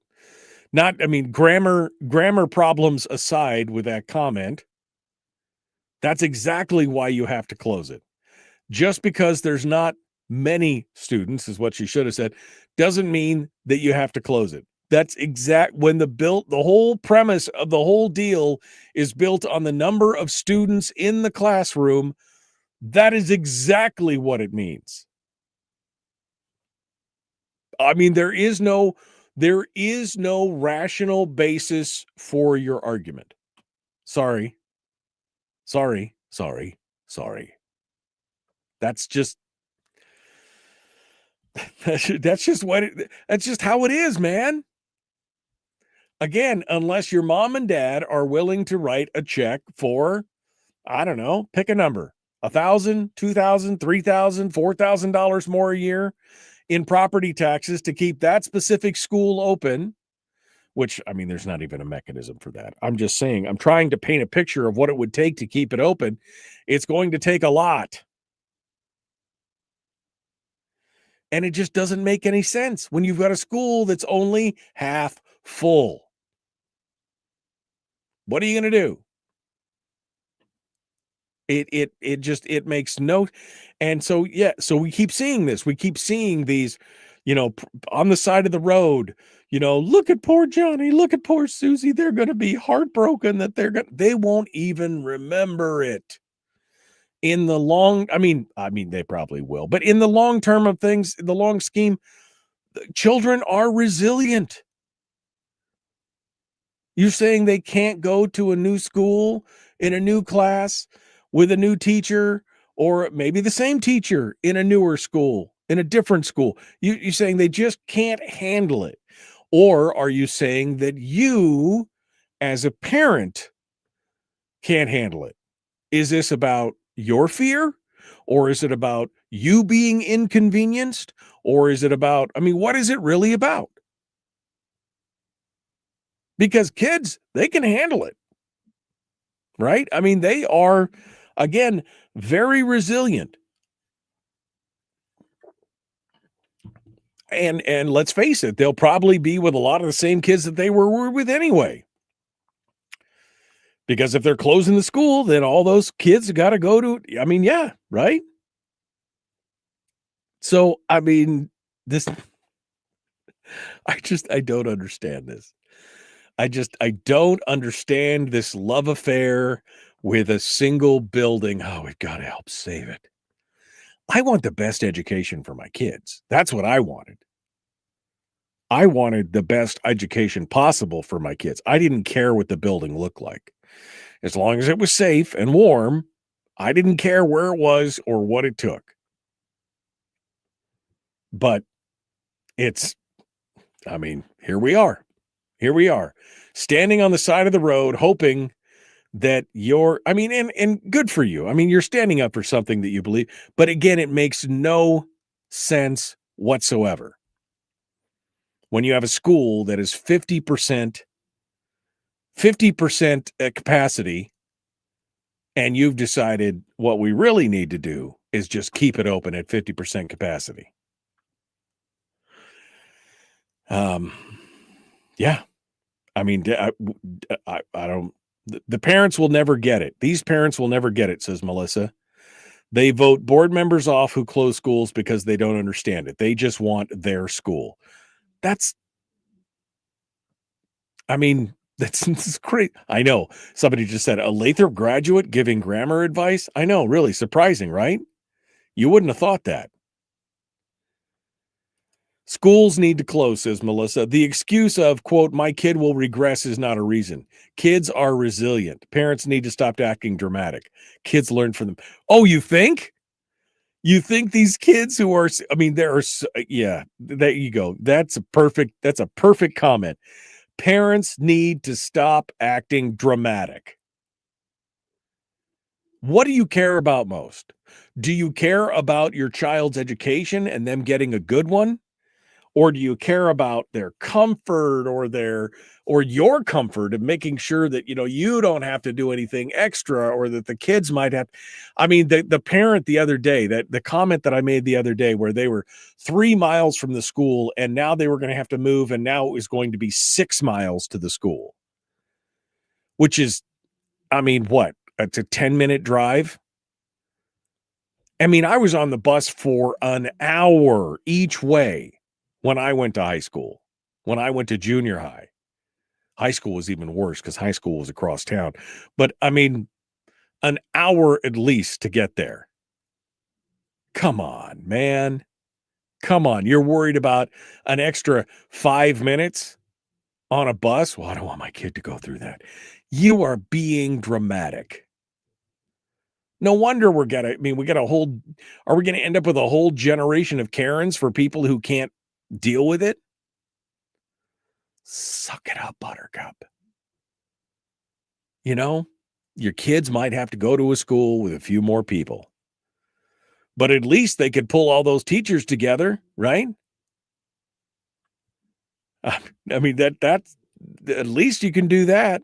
Grammar problems aside with that comment, that's exactly why you have to close it. Just because there's not many students, is what she should have said, doesn't mean that you have to close it. That's when the whole premise of the whole deal is built on the number of students in the classroom. That is exactly what it means. I mean, there is no rational basis for your argument. Sorry. That's just how it is, man. Again, unless your mom and dad are willing to write a check for, I don't know, pick a number, $1,000, $2,000, $3,000, $4,000 more a year in property taxes to keep that specific school open, which, I mean, there's not even a mechanism for that. I'm just saying, I'm trying to paint a picture of what it would take to keep it open. It's going to take a lot. And it just doesn't make any sense when you've got a school that's only half full. What are you going to do? It makes no. And so, yeah, so we keep seeing this. We keep seeing these, on the side of the road, look at poor Johnny, look at poor Susie. They're going to be heartbroken that they won't even remember it. In the long, I mean, they probably will, but in the long term of things, the long scheme, children are resilient. You're saying they can't go to a new school in a new class with a new teacher, or maybe the same teacher in a newer school, in a different school. You're saying they just can't handle it. Or are you saying that you, as a parent, can't handle it? Is this about your fear? Or is it about you being inconvenienced? Or is it about, what is it really about? Because kids, they can handle it, right? They are, again, very resilient. And let's face it, they'll probably be with a lot of the same kids that they were with anyway. Because if they're closing the school, then all those kids got to go to, yeah, right? So, this, I don't understand this. I don't understand this love affair with a single building. Oh, we've got to help save it. I want the best education for my kids. That's what I wanted. I wanted the best education possible for my kids. I didn't care what the building looked like. As long as it was safe and warm, I didn't care where it was or what it took. But here we are. Here we are, standing on the side of the road, hoping that and good for you. You're standing up for something that you believe. But again, it makes no sense whatsoever. When you have a school that is 50% capacity, and you've decided what we really need to do is just keep it open at 50% capacity. Yeah. I don't, the parents will never get it. These parents will never get it, says Melissa. They vote board members off who close schools because they don't understand it. They just want their school. That's great. I know. Somebody just said, a Lathrop graduate giving grammar advice. I know, really surprising, right? You wouldn't have thought that. Schools need to close, says Melissa. The excuse of, quote, my kid will regress is not a reason. Kids are resilient. Parents need to stop acting dramatic. Kids learn from them. Oh, you think? You think these kids who are, there are, yeah, there you go. That's a perfect comment. Parents need to stop acting dramatic. What do you care about most? Do you care about your child's education and them getting a good one? Or do you care about their comfort or your comfort of making sure that, you don't have to do anything extra, or that the kids might have, the parent the other day, that the comment that I made the other day where they were 3 miles from the school and now they were going to have to move. And now it was going to be 6 miles to the school, which is, what? It's a 10-minute drive. I was on the bus for an hour each way. When I went to high school, when I went to junior high, high school was even worse because high school was across town. But an hour at least to get there. Come on, man. Come on. You're worried about an extra 5 minutes on a bus? Well, I don't want my kid to go through that. You are being dramatic. No wonder are we going to end up with a whole generation of Karens for people who can't deal with it? Suck it up, Buttercup. Your kids might have to go to a school with a few more people, but at least they could pull all those teachers together, right? That's at least you can do that.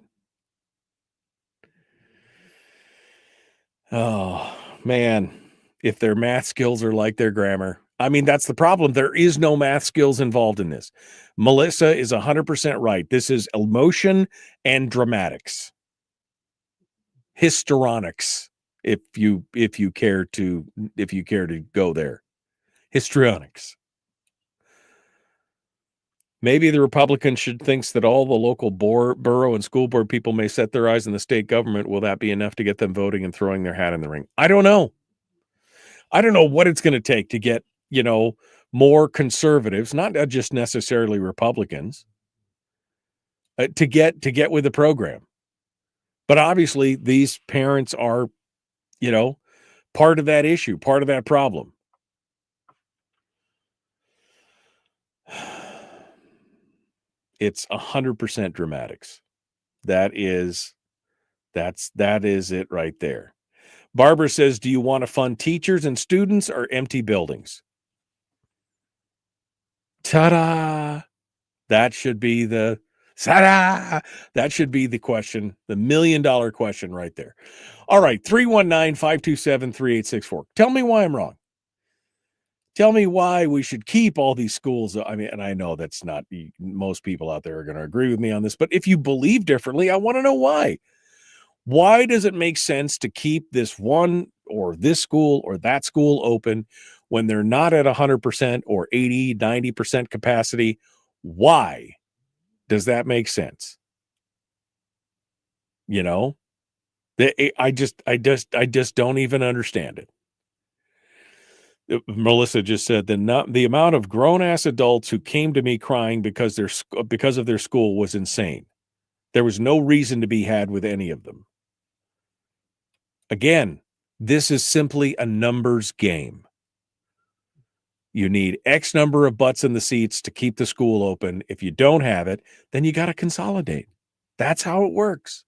Oh, man. If their math skills are like their grammar. That's the problem. There is no math skills involved in this. Melissa is 100% right. This is emotion and dramatics. Histrionics. if you care to go there. Histrionics. Maybe the Republican thinks that all the local borough and school board people may set their eyes on the state government. Will that be enough to get them voting and throwing their hat in the ring? I don't know. I don't know what it's going to take to get, more conservatives, not just necessarily Republicans, to get with the program. But obviously these parents are, part of that issue, part of that problem. It's 100% dramatics. That is it right there. Barbara says, do you want to fund teachers and students or empty buildings? Ta-da! That should be the question, the $1 million question right there. All right, 319-527-3864. Tell me why I'm wrong. Tell me why we should keep all these schools. I mean, and I know that's not, most people out there are going to agree with me on this, but if you believe differently, I want to know why. Why does it make sense to keep this one or this school or that school open when they're not at 100% or 80, 90% capacity? Why does that make sense? I just don't even understand it. Melissa just said the amount of grown-ass adults who came to me crying because of their school was insane. There was no reason to be had with any of them. Again, this is simply a numbers game. You need X number of butts in the seats to keep the school open. If you don't have it, then you got to consolidate. That's how it works.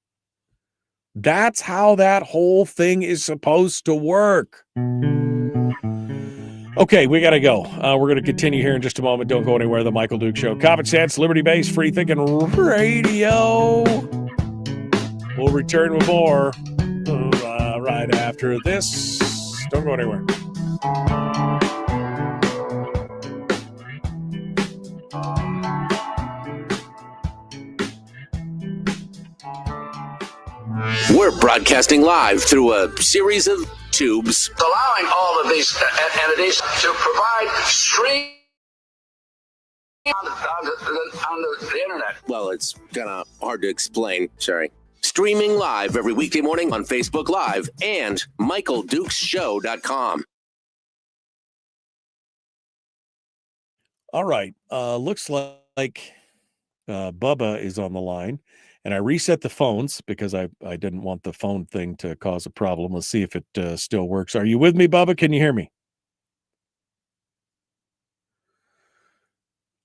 That's how that whole thing is supposed to work. Okay, we got to go. We're going to continue here in just a moment. Don't go anywhere. The Michael Duke Show. Common sense, liberty-based, free-thinking radio. We'll return with more right after this. Don't go anywhere. We're broadcasting live through a series of tubes, allowing all of these entities to provide stream on the internet. Well, it's kind of hard to explain. Sorry. Streaming live every weekday morning on Facebook Live and MichaelDukesShow.com. All right. Looks like Bubba is on the line. And I reset the phones because I didn't want the phone thing to cause a problem. Let's see if it still works. Are you with me, Bubba? Can you hear me?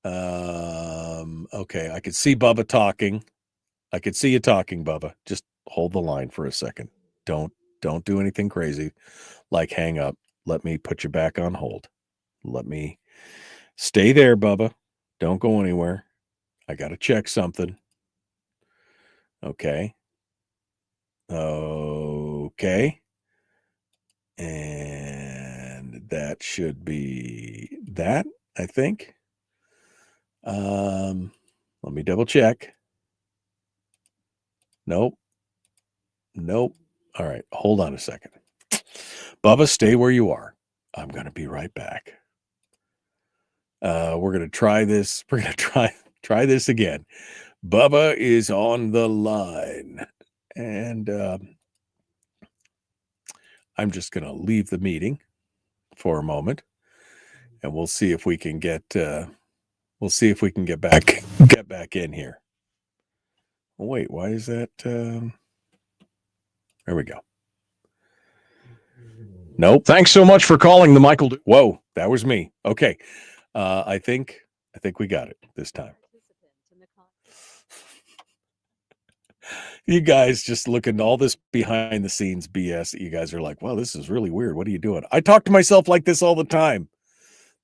Okay, I could see Bubba talking. I could see you talking, Bubba. Just hold the line for a second. Don't do anything crazy like hang up. Let me put you back on hold. Let me stay there, Bubba. Don't go anywhere. I got to check something. Okay. And that should be that, I think. Let me double check. Nope. All right. Hold on a second. Bubba, stay where you are. I'm going to be right back. We're going to try this. We're going to try this again. Bubba is on the line, and I'm just going to leave the meeting for a moment, and we'll see if we can get back in here. Oh, wait, why is that? There we go. Nope. Thanks so much for calling the Michael. Whoa, that was me. Okay, I think we got it this time. You guys just looking all this behind the scenes BS. You guys are like, wow, this is really weird. What are you doing? I talk to myself like this all the time.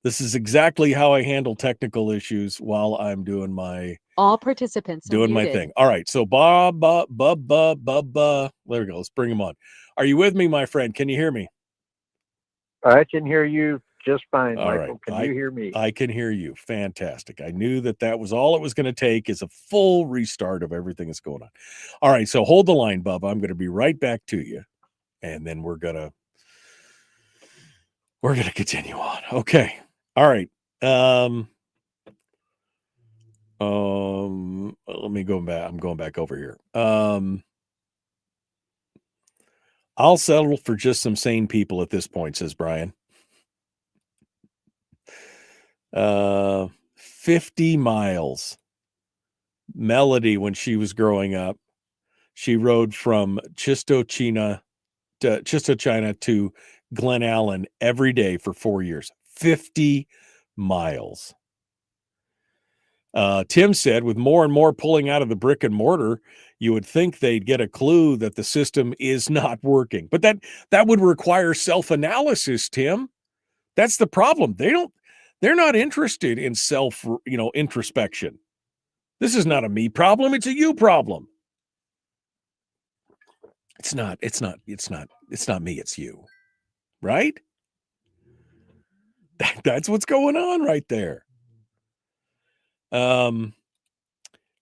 This is exactly how I handle technical issues while I'm doing my my thing. All right. So Bob. There we go. Let's bring him on. Are you with me, my friend? Can you hear me? I can hear you just fine, all Michael. Right. Can you hear me? I can hear you. Fantastic. I knew that was all it was going to take is a full restart of everything that's going on. All right. So hold the line, Bubba. I'm going to be right back to you. and then we're gonna continue on. Okay. All right. Let me go back. I'm going back over here. I'll settle for just some sane people at this point, says Brian. 50 miles. Melody, when she was growing up, she rode from Chisto, China to Glen Allen every day for 4 years. 50 miles. Tim said, with more and more pulling out of the brick and mortar, you would think they'd get a clue that the system is not working. But that would require self-analysis, Tim. That's the problem. They're not interested in introspection. This is not a me problem, it's a you problem. It's not me, it's you. Right? That's what's going on right there.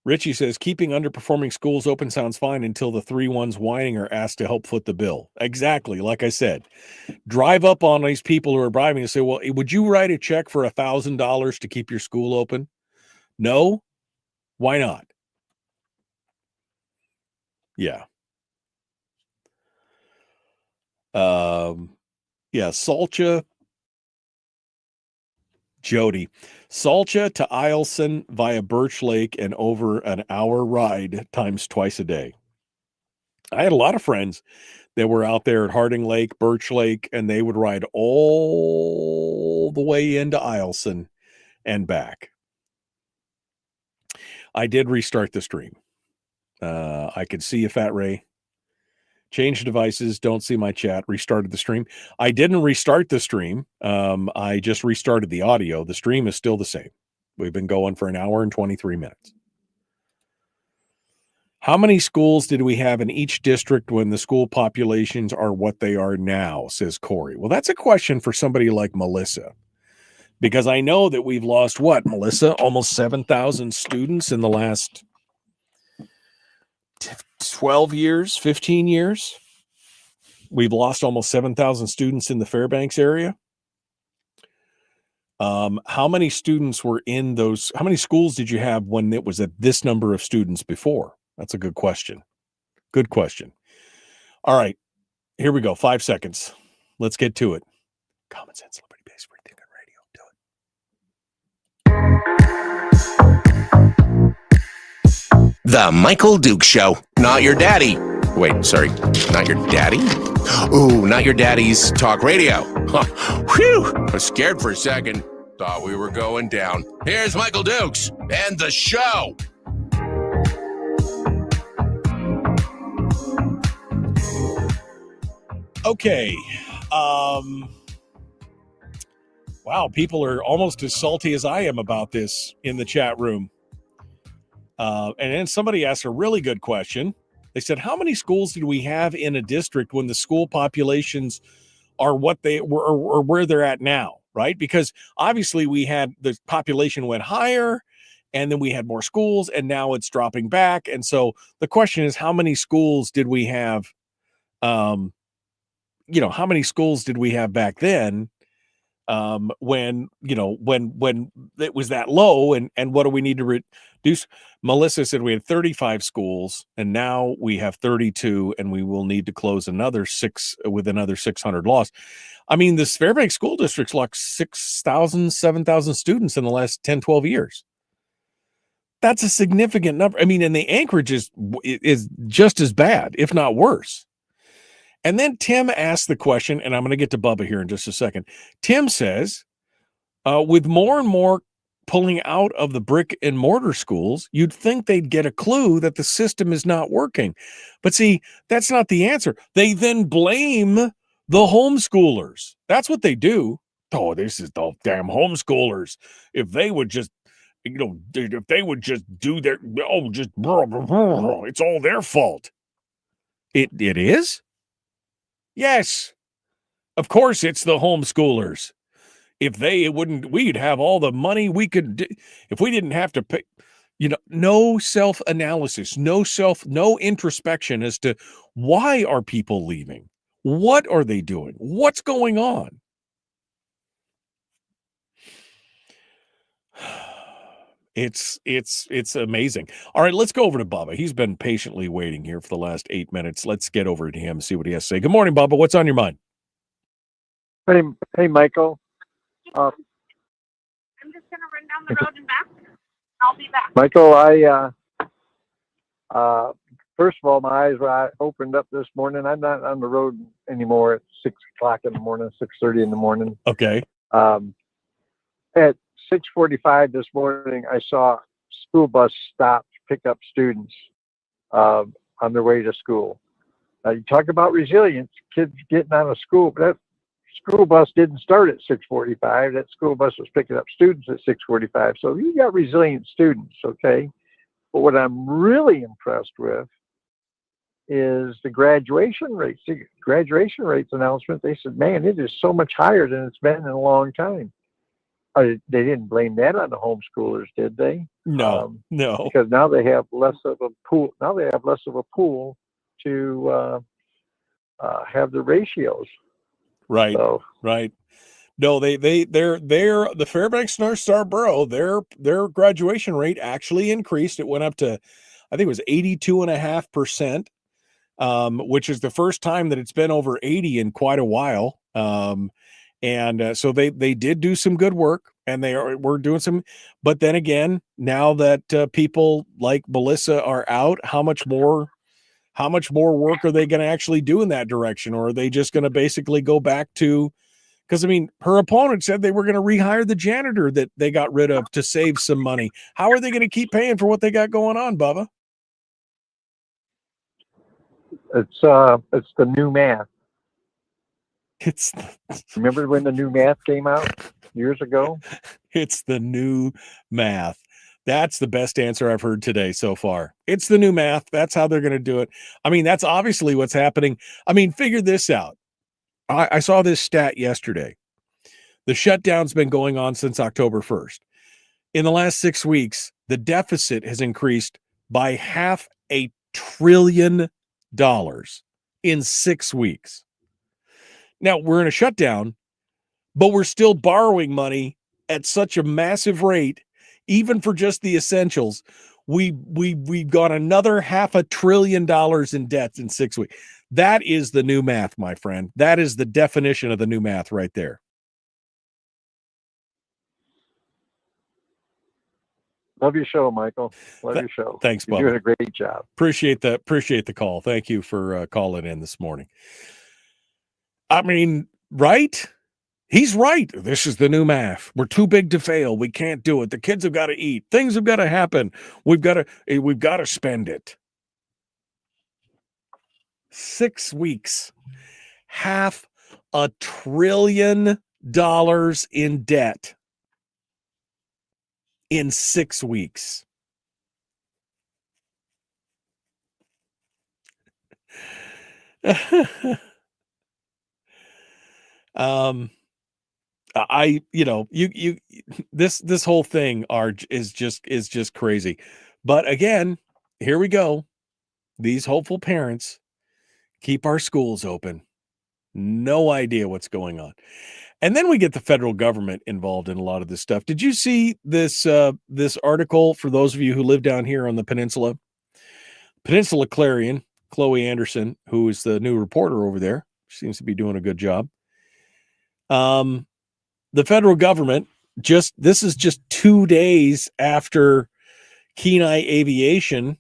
Richie says, keeping underperforming schools open sounds fine until the 3 ones whining are asked to help foot the bill. Exactly. Like I said, drive up on these people who are bribing and say, well, would you write a check for $1,000 to keep your school open? No. Why not? Yeah. Salcha. Jody. Salcha to Eielson via Birch Lake and over an hour ride times twice a day. I had a lot of friends that were out there at Harding Lake, Birch Lake, and they would ride all the way into Eielson and back. I did restart the stream. I could see you, Fat Ray. Change devices, don't see my chat, restarted the stream. I didn't restart the stream. I just restarted the audio. The stream is still the same. We've been going for an hour and 23 minutes. How many schools did we have in each district when the school populations are what they are now, says Corey. Well, that's a question for somebody like Melissa. Because I know that we've lost what, Melissa? Almost 7,000 students in the last 12 years, 15 years. We've lost almost 7,000 students in the Fairbanks area. How many students were in those? How many schools did you have when it was at this number of students before? That's a good question. Good question. All right, here we go. 5 seconds. Let's get to it. Common sense, liberty-based, free thinking radio. Do it. The Michael Duke Show. Not your daddy. Wait, sorry. Not your daddy? Ooh, not your daddy's talk radio. Huh. Whew. I was scared for a second. Thought we were going down. Here's Michael Dukes and the show. Okay. Wow, people are almost as salty as I am about this in the chat room. And then somebody asked a really good question. They said, how many schools did we have in a district when the school populations are what they were or where they're at now, right? Because obviously we had the population went higher and then we had more schools and now it's dropping back. And so the question is, how many schools did we have? How many schools did we have back then when it was that low and what do we need to reduce? Melissa said we had 35 schools and now we have 32 and we will need to close another 6 with another 600 lost. I mean, this Fairbanks School District's lost 6,000, 7,000 students in the last 10, 12 years. That's a significant number. I mean, and the Anchorage is just as bad, if not worse. And then Tim asked the question, and I'm going to get to Bubba here in just a second. Tim says, with more and more pulling out of the brick and mortar schools, you'd think they'd get a clue that the system is not working. But see, that's not the answer. They then blame the homeschoolers. That's what they do. Oh, this is the damn homeschoolers. If they would just, if they would just do their, it's all their fault. It is? Yes, of course it's the homeschoolers. If they wouldn't, we'd have all the money we could, if we didn't have to pay, no self-analysis, no introspection as to why are people leaving? What are they doing? What's going on? It's amazing. All right, let's go over to Bubba. He's been patiently waiting here for the last 8 minutes. Let's get over to him and see what he has to say. Good morning, Bubba. What's on your mind? Hey, Michael. I'm just gonna run down the road and back. I'll be back. Michael, first of all, my eyes were opened up this morning. I'm not on the road anymore at 6 o'clock in the morning, 6:30 in the morning. Okay. At 6:45 this morning, I saw a school bus stop to pick up students on their way to school. You talk about resilience, kids getting out of school, but that school bus didn't start at 6:45. That school bus was picking up students at 6:45. So you got resilient students, okay? But what I'm really impressed with is the graduation rates. The graduation rates announcement, they said, man, it is so much higher than it's been in a long time. They didn't blame that on the homeschoolers, did they? No. Because now they have less of a pool. Now they have less of a pool to have the ratios. Right. So, right. No, they're the Fairbanks North Star Borough. Their graduation rate actually increased. It went up to, I think it was 82.5%, which is the first time that it's been over 80 in quite a while. And so they did do some good work, and we're doing some. But then again, now that people like Melissa are out, how much more work are they going to actually do in that direction, or are they just going to basically go back to? Because, I mean, her opponent said they were going to rehire the janitor that they got rid of to save some money. How are they going to keep paying for what they got going on, Bubba? it's the new math. It's Remember when the new math came out years ago? It's the new math. That's the best answer I've heard today so far. It's the new math. That's how they're going to do it. I mean, that's obviously what's happening. I mean, figure this out. I saw this stat yesterday. The shutdown's been going on since October 1st. In the last 6 weeks, the deficit has increased by $500 billion in 6 weeks. Now, we're in a shutdown, but we're still borrowing money at such a massive rate, even for just the essentials. We've got another $500 billion in debts in 6 weeks. That is the new math, my friend. That is the definition of the new math right there. Love your show, Michael. Love your show. Thanks, Bubba. You're doing a great job. Appreciate the call. Thank you for calling in this morning. I mean, right? He's right. This is the new math. We're too big to fail. We can't do it. The kids have got to eat. Things have got to happen. We've got to spend it. 6 weeks. $500 billion in debt in 6 weeks. This whole thing is just crazy. But again, here we go. These hopeful parents keep our schools open. No idea what's going on. And then we get the federal government involved in a lot of this stuff. Did you see this article, for those of you who live down here on the Peninsula Clarion, Chloe Anderson, who is the new reporter over there, seems to be doing a good job. The federal government this is just 2 days after Kenai Aviation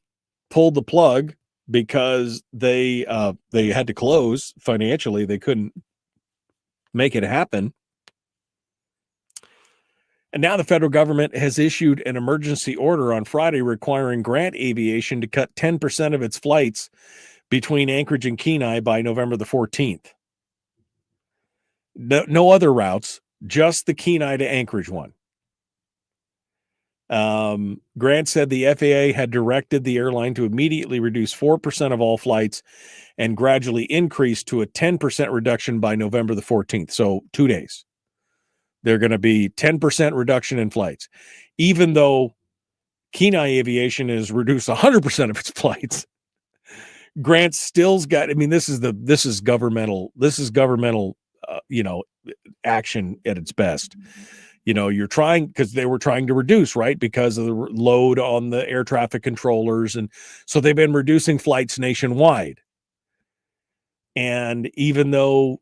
pulled the plug because they had to close financially. They couldn't make it happen. And now the federal government has issued an emergency order on Friday requiring Grant Aviation to cut 10% of its flights between Anchorage and Kenai by November the 14th. No other routes, just the Kenai to Anchorage one. Grant said the FAA had directed the airline to immediately reduce 4% of all flights and gradually increase to a 10% reduction by November the 14th. So 2 days. They're going to be 10% reduction in flights, even though Kenai Aviation has reduced 100% of its flights. Grant still's got, I mean, this is governmental, action at its best. You're trying, because they were trying to reduce, right? Because of the load on the air traffic controllers. And so they've been reducing flights nationwide. And even though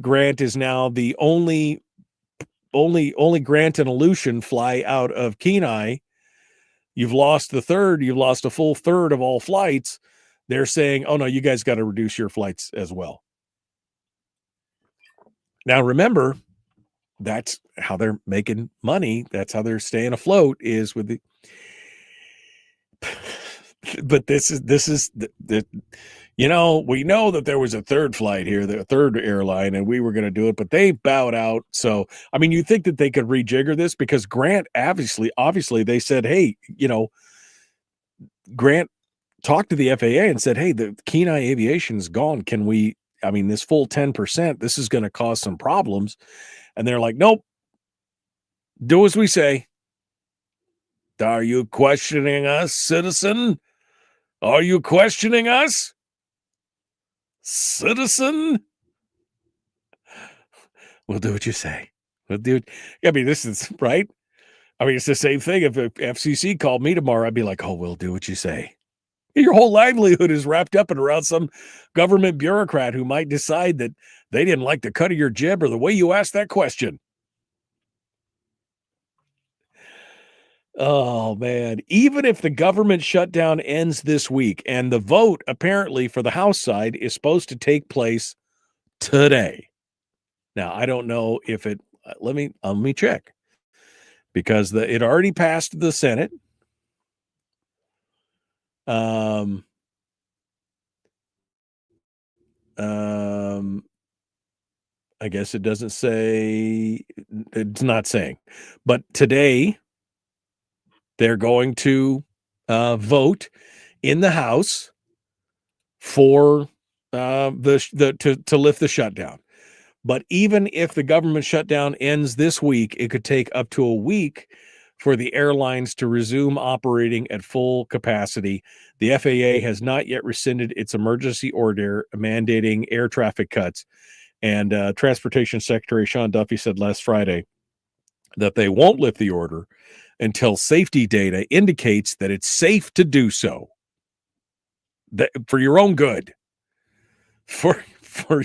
Grant is now the only Grant and Aleutian fly out of Kenai, you've lost a full third of all flights. They're saying, oh no, you guys got to reduce your flights as well. Now, remember, that's how they're making money. That's how they're staying afloat, is with the, but this is the we know that there was a third flight here, the third airline, and we were going to do it, but they bowed out. So, I mean, you think that they could rejigger this, because Grant, obviously they said, hey, Grant talked to the FAA and said, hey, the Kenai aviation is gone. Can we, this full 10%, this is going to cause some problems. And they're like, nope, do as we say. Are you questioning us, citizen? Are you questioning us, citizen? We'll do what you say. We'll do it. This is right. It's the same thing. If FCC called me tomorrow, I'd be like, oh, we'll do what you say. Your whole livelihood is wrapped up and around some government bureaucrat who might decide that they didn't like the cut of your jib or the way you asked that question. Oh, man. Even if the government shutdown ends this week, and the vote apparently for the House side is supposed to take place today. Now, I don't know if it, let me check, because it already passed the Senate. I guess it doesn't say, it's not saying, but today they're going to vote in the House for to lift the shutdown. But even if the government shutdown ends this week, it could take up to a week for the airlines to resume operating at full capacity. The FAA has not yet rescinded its emergency order mandating air traffic cuts. And Transportation Secretary Sean Duffy said last Friday that they won't lift the order until safety data indicates that it's safe to do so. That, for your own good. For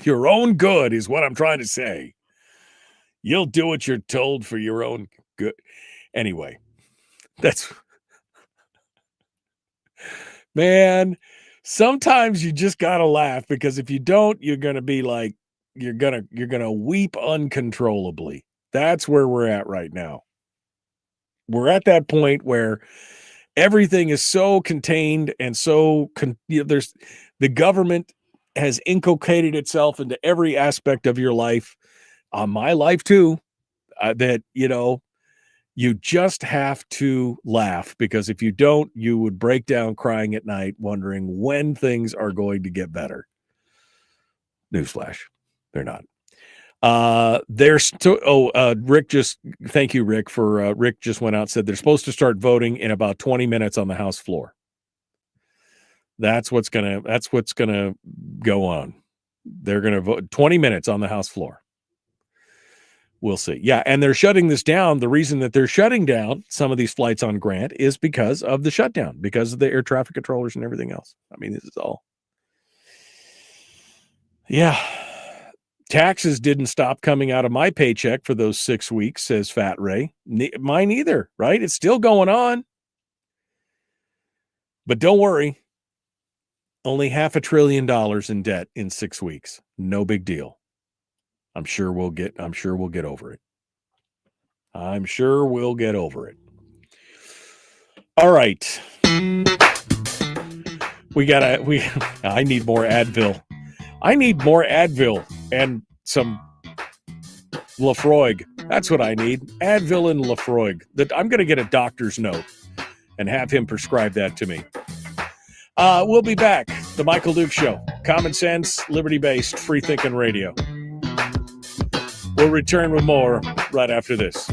your own good is what I'm trying to say. You'll do what you're told for your own good. Anyway, that's, man, sometimes you just got to laugh, because if you don't, you're going to be like, you're going to weep uncontrollably. That's where we're at right now. We're at that point where everything is so contained and so there's the government has inculcated itself into every aspect of your life, on my life too, that, you just have to laugh, because if you don't, you would break down crying at night, wondering when things are going to get better. Newsflash, they're not. Rick thank you, Rick, for Rick just went out, said they're supposed to start voting in about 20 minutes on the House floor. That's what's gonna go on. They're gonna vote 20 minutes on the House floor. We'll see. Yeah, and they're shutting this down. The reason that they're shutting down some of these flights on Grant is because of the shutdown, because of the air traffic controllers and everything else. This is all. Yeah. Taxes didn't stop coming out of my paycheck for those 6 weeks, says Fat Ray. Mine either, right? It's still going on. But don't worry. Only $500 billion in debt in 6 weeks. No big deal. I'm sure we'll get over it. I'm sure we'll get over it. All right. I need more Advil. I need more Advil and some Lafroig. That's what I need. Advil and Lafroig. I'm going to get a doctor's note and have him prescribe that to me. We'll be back. The Michael Duke Show. Common sense, liberty-based, free-thinking radio. We'll return with more right after this.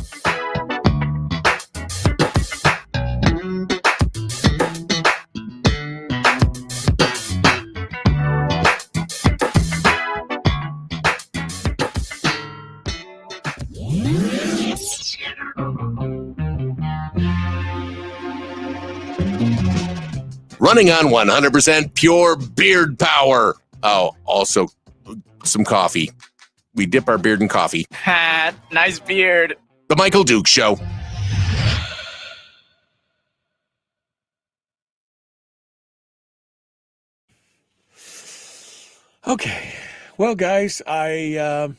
Running on 100% pure beard power. Oh, also some coffee. We dip our beard in coffee. Ha, nice beard. The Michael Duke Show. Okay. Well, guys, what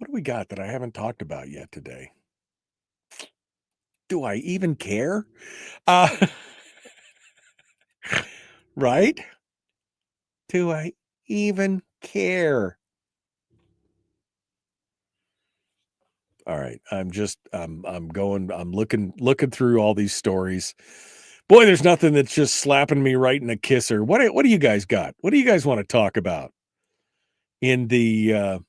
do we got that I haven't talked about yet today? Do I even care? Right? Do I even care? All right. I'm looking through all these stories. Boy, there's nothing that's just slapping me right in the kisser. What do you guys got? What do you guys want to talk about in the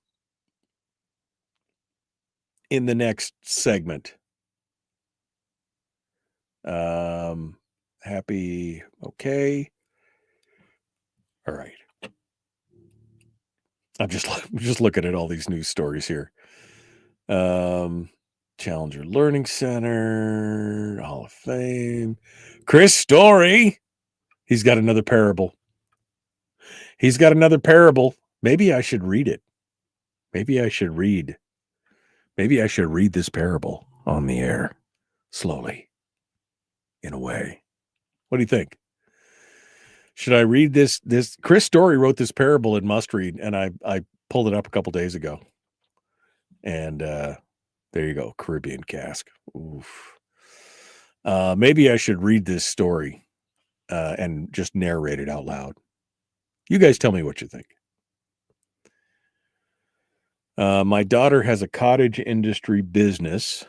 next segment? Happy. Okay. All right. I'm just looking at all these news stories here. Challenger Learning Center, Hall of Fame. Chris Story. He's got another parable. Maybe I should read it. Maybe I should read this parable on the air slowly, in a way. What do you think? Should I read this? Chris Story wrote this parable in Must Read, and I pulled it up a couple days ago. And there you go, Caribbean Cask. Oof. Maybe I should read this story and just narrate it out loud. You guys tell me what you think. My daughter has a cottage industry business,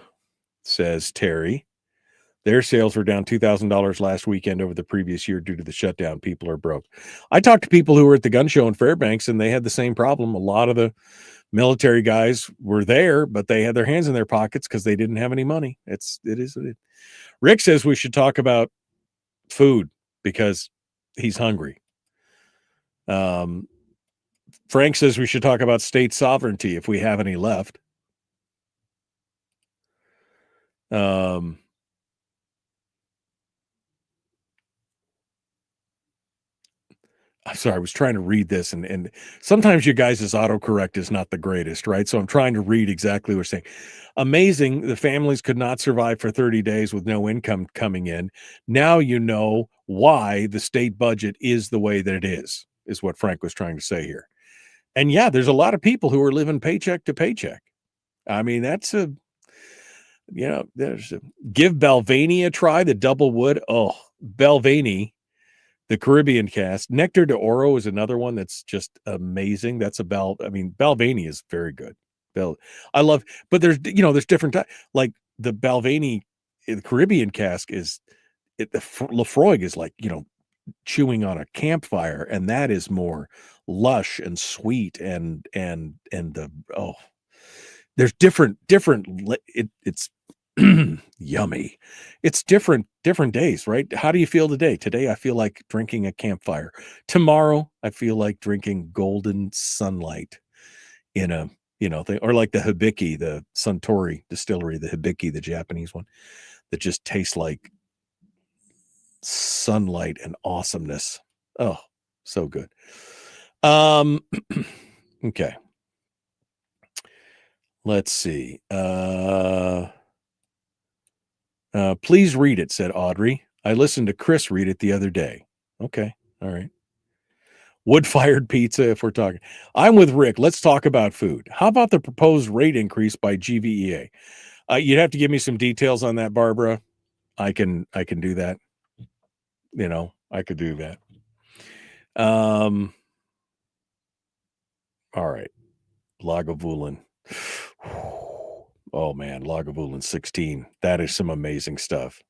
says Terry. Their sales were down $2,000 last weekend over the previous year due to the shutdown. People are broke. I talked to people who were at the gun show in Fairbanks, and they had the same problem. A lot of the military guys were there, but they had their hands in their pockets because they didn't have any money. It is. Rick says we should talk about food because he's hungry. Frank says we should talk about state sovereignty if we have any left. I'm sorry, I was trying to read this, and sometimes you guys' autocorrect is not the greatest, right? So I'm trying to read exactly what we're saying. Amazing, the families could not survive for 30 days with no income coming in. Now you know why the state budget is the way that it is what Frank was trying to say here. And yeah, there's a lot of people who are living paycheck to paycheck. I mean, there's give Balvenie a try, the double wood. Oh, Balvenie. The Caribbean Cast. Nectar de Oro is another one that's just amazing. That's Balvenie is very good. I love, but there's different types. Like the Balvenie, the Caribbean Cask the Lafroig is like, chewing on a campfire, and that is more lush and sweet and there's different it's yummy. It's different days, right? How do you feel today? Today I feel like drinking a campfire. Tomorrow I feel like drinking golden sunlight in a thing, or like the Hibiki, the Suntory distillery, the Hibiki, the Japanese one that just tastes like sunlight and awesomeness. Oh, so good. Okay. Let's see. Please read it, said Audrey. I listened to Chris read it the other day. Okay. All right. Wood-fired pizza, if we're talking. I'm with Rick. Let's talk about food. How about the proposed rate increase by GVEA? You'd have to give me some details on that, Barbara. I can do that. I could do that. All right. Lagavulin. Oh man, Lagavulin 16. That is some amazing stuff.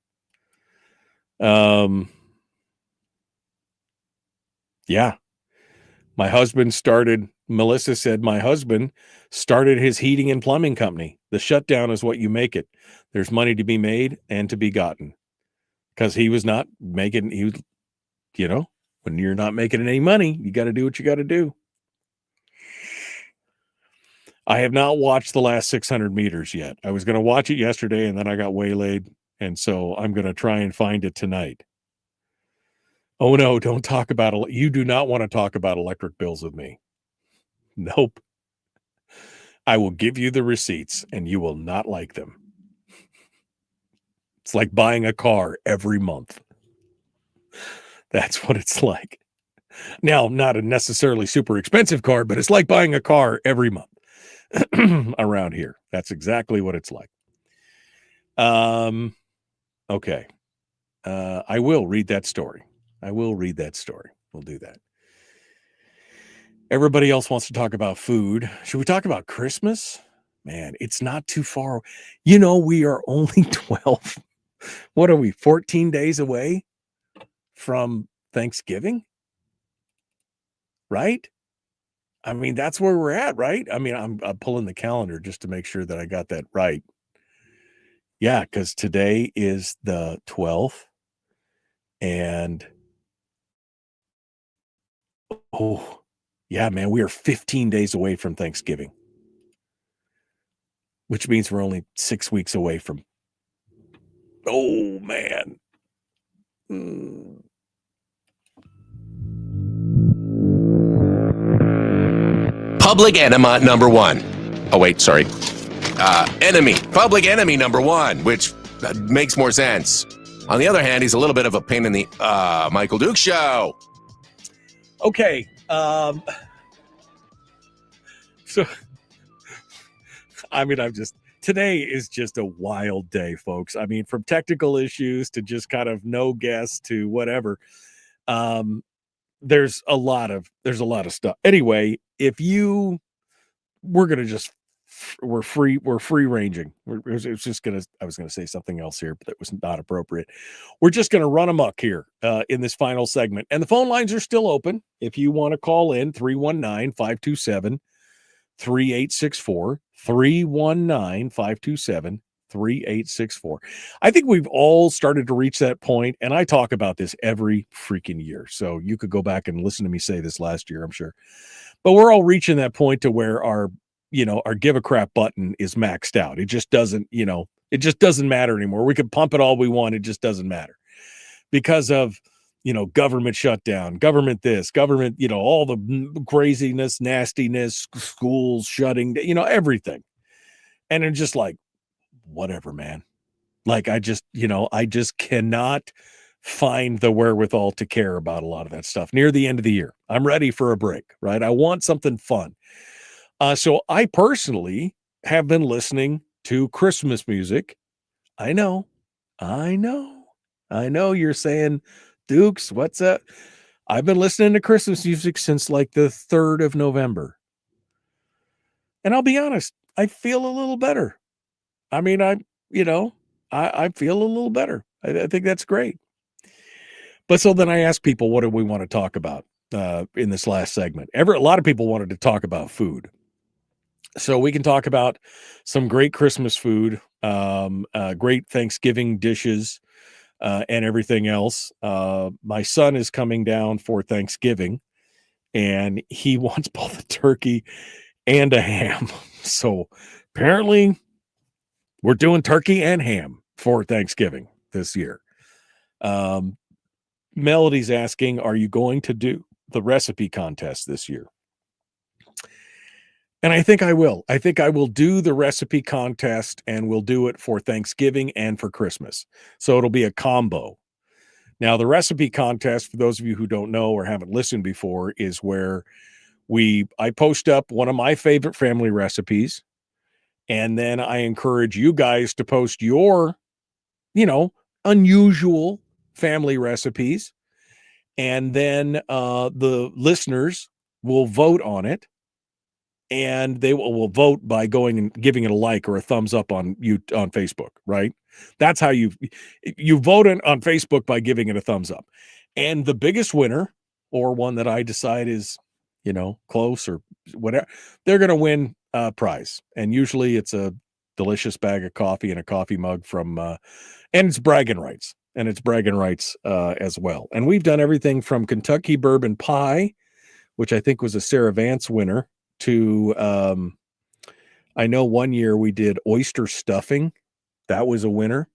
Yeah. Melissa said, my husband started his heating and plumbing company. The shutdown is what you make it. There's money to be made and to be gotten. Because he was not making, when you're not making any money, you got to do what you got to do. I have not watched the last 600 meters yet. I was going to watch it yesterday, and then I got waylaid And so I'm going to try and find it tonight. Oh no, don't talk about you do not want to talk about electric bills with me. Nope. I will give you the receipts and you will not like them. It's like buying a car every month. That's what it's like. Now, not a necessarily super expensive car, but it's like buying a car every month around here. That's exactly what it's like. Okay. I will read that story. We'll do that. Everybody else wants to talk about food. Should we talk about Christmas? Man, it's not too far. You know, we are only 12. What are we, 14 days away from Thanksgiving? Right? I mean, that's where we're at, right? I mean, I'm pulling the calendar just to make sure that I got that right. Yeah, because today is the 12th. And oh, yeah, man, we are 15 days away from Thanksgiving, which means we're only 6 weeks away from. Oh, man. Public enema number one. Oh, wait, sorry. Public enemy number one, which makes more sense. On the other hand, he's a little bit of a pain in the Michael Duke Show. Okay. So, I mean, today is just a wild day, folks. I mean, from technical issues to just kind of no guests to whatever. There's a lot of stuff. Anyway, we're free ranging. I was going to say something else here, but that was not appropriate. We're just going to run amok here in this final segment. And the phone lines are still open. If you want to call in, 319-527-3864, 319-527-3864. I think we've all started to reach that point, and I talk about this every freaking year. So you could go back and listen to me say this last year, I'm sure. But we're all reaching that point to where our give a crap button is maxed out. It just doesn't matter anymore. We can pump it all we want. It just doesn't matter because of, government shutdown, government this, government, all the craziness, nastiness, schools shutting, everything. And it's just like, whatever, man. Like, I just cannot find the wherewithal to care about a lot of that stuff near the end of the year. I'm ready for a break, right? I want something fun. So I personally have been listening to Christmas music. I know you're saying, Dukes, what's up? I've been listening to Christmas music since like the 3rd of November. And I'll be honest, I feel a little better. I mean, I feel a little better. I think that's great. But so then I asked people, what do we want to talk about in this last segment? A lot of people wanted to talk about food. So we can talk about some great Christmas food, great Thanksgiving dishes, and everything else. My son is coming down for Thanksgiving, and he wants both a turkey and a ham. So apparently we're doing turkey and ham for Thanksgiving this year. Melody's asking, are you going to do the recipe contest this year? And I think I will. I think I will do the recipe contest, and we'll do it for Thanksgiving and for Christmas. So it'll be a combo. Now, the recipe contest, for those of you who don't know or haven't listened before, is where I post up one of my favorite family recipes, and then I encourage you guys to post your, unusual family recipes. And then the listeners will vote on it. And they will vote by going and giving it a like or a thumbs up on Facebook, right? That's how you vote on Facebook, by giving it a thumbs up. And the biggest winner, or one that I decide is, close or whatever, they're going to win a prize. And usually it's a delicious bag of coffee and a coffee mug from, and it's bragging rights. And it's bragging rights as well. And we've done everything from Kentucky bourbon pie, which I think was a Sarah Vance winner, to I know one year we did oyster stuffing. That was a winner.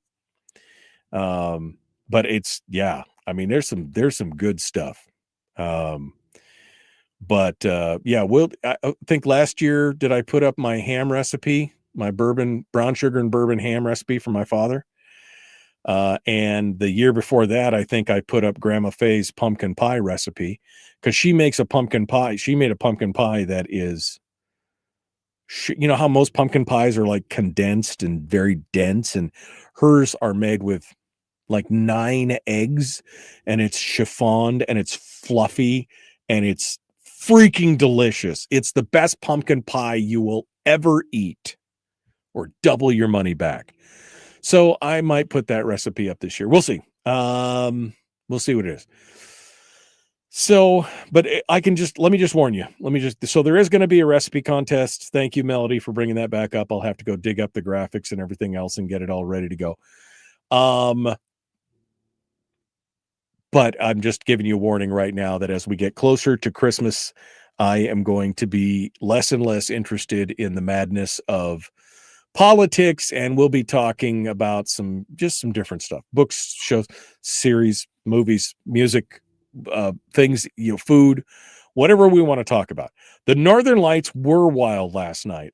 But it's, yeah, I mean, there's some good stuff. But yeah, I think last year, did I put up my ham recipe, my brown sugar and bourbon ham recipe for my father? And the year before that, I think I put up Grandma Faye's pumpkin pie recipe, because she makes a pumpkin pie. She made a pumpkin pie that is, you know how most pumpkin pies are like condensed and very dense, and hers are made with like 9 eggs, and it's chiffoned and it's fluffy and it's freaking delicious. It's the best pumpkin pie you will ever eat, or double your money back. So I might put that recipe up this year. We'll see. We'll see what it is. So, but let me just warn you. So there is going to be a recipe contest. Thank you, Melody, for bringing that back up. I'll have to go dig up the graphics and everything else and get it all ready to go. But I'm just giving you a warning right now that as we get closer to Christmas, I am going to be less and less interested in the madness of politics, and we'll be talking about some different stuff: books, shows, series, movies, music, things, food, whatever we want to talk about. The Northern Lights were wild last night.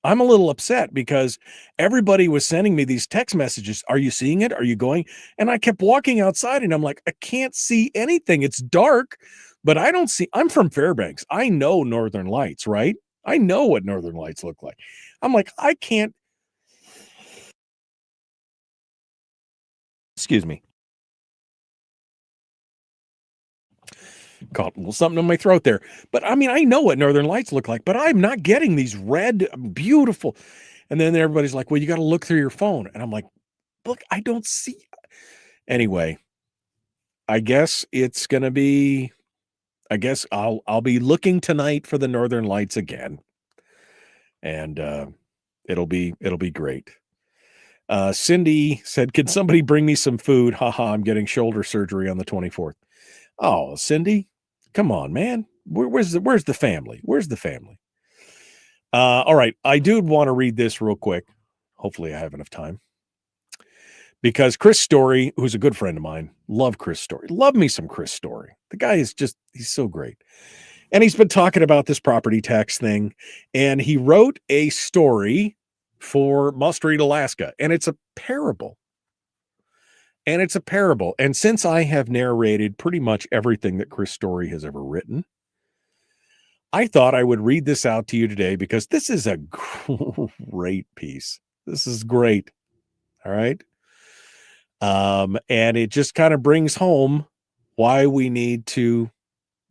I'm a little upset because everybody was sending me these text messages. Are you seeing it? Are you going? And I kept walking outside and I'm like, I can't see anything. It's dark, but I don't see. I'm from Fairbanks. I know Northern Lights, right? I know what Northern Lights look like. I'm like, I can't. Excuse me. Caught a little something in my throat there. But I mean, I know what Northern Lights look like, but I'm not getting these red, beautiful. And then everybody's like, well, you got to look through your phone. And I'm like, look, I don't see. Anyway, I guess it's going to be, I guess I'll be looking tonight for the Northern Lights again. And it'll be great. Cindy said, can somebody bring me some food? Haha, I'm getting shoulder surgery on the 24th. Oh, Cindy, come on, man. Where's the family? Where's the family? All right. I do want to read this real quick. Hopefully I have enough time. Because Chris Story, who's a good friend of mine, love Chris Story. Love me some Chris Story. The guy is he's so great. And he's been talking about this property tax thing. And he wrote a story for Must Read Alaska. And it's a parable. And since I have narrated pretty much everything that Chris Story has ever written, I thought I would read this out to you today because this is a great piece. This is great. All right. And it just kind of brings home why we need to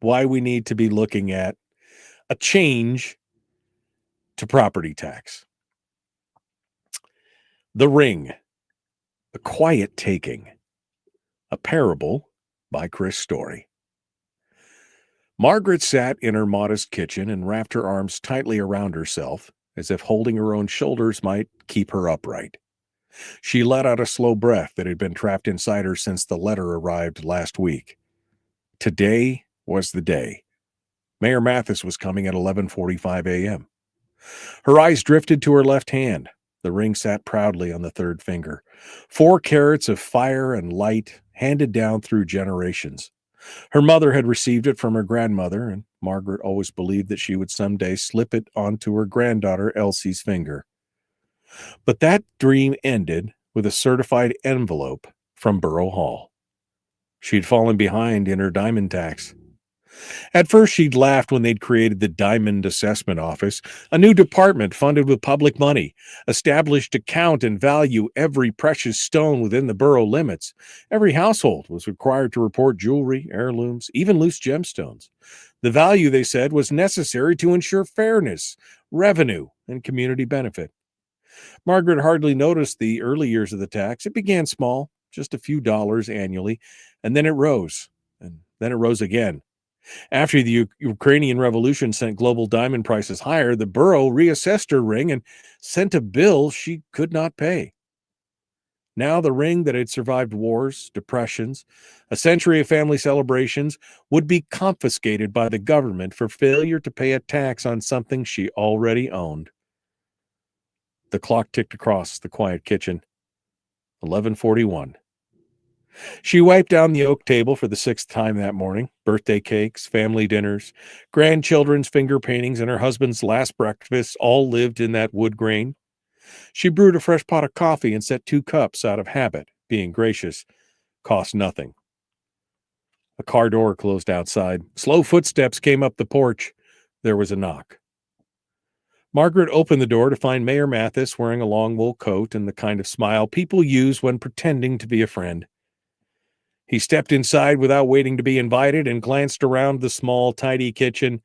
be looking at a change to property tax. The Ring, A Quiet Taking, a parable by Chris Story. Margaret sat in her modest kitchen and wrapped her arms tightly around herself, as if holding her own shoulders might keep her upright. She let out a slow breath that had been trapped inside her since the letter arrived last week. Today was the day. Mayor Mathis was coming at 11:45 a.m. Her eyes drifted to her left hand. The ring sat proudly on the third finger. 4 carats of fire and light handed down through generations. Her mother had received it from her grandmother, and Margaret always believed that she would someday slip it onto her granddaughter Elsie's finger. But that dream ended with a certified envelope from Borough Hall. She'd fallen behind in her diamond tax. At first, she'd laughed when they'd created the Diamond Assessment Office, a new department funded with public money, established to count and value every precious stone within the borough limits. Every household was required to report jewelry, heirlooms, even loose gemstones. The value, they said, was necessary to ensure fairness, revenue, and community benefit. Margaret hardly noticed the early years of the tax. It began small, just a few dollars annually, and then it rose, and then it rose again. After the Ukrainian Revolution sent global diamond prices higher, the borough reassessed her ring and sent a bill she could not pay. Now the ring that had survived wars, depressions, a century of family celebrations would be confiscated by the government for failure to pay a tax on something she already owned. The clock ticked across the quiet kitchen. 11:41. She wiped down the oak table for the 6th time that morning. Birthday cakes, family dinners, grandchildren's finger paintings, and her husband's last breakfast all lived in that wood grain. She brewed a fresh pot of coffee and set 2 cups out of habit. Being gracious cost nothing. A car door closed outside. Slow footsteps came up the porch. There was a knock. Margaret opened the door to find Mayor Mathis wearing a long wool coat and the kind of smile people use when pretending to be a friend. He stepped inside without waiting to be invited and glanced around the small, tidy kitchen.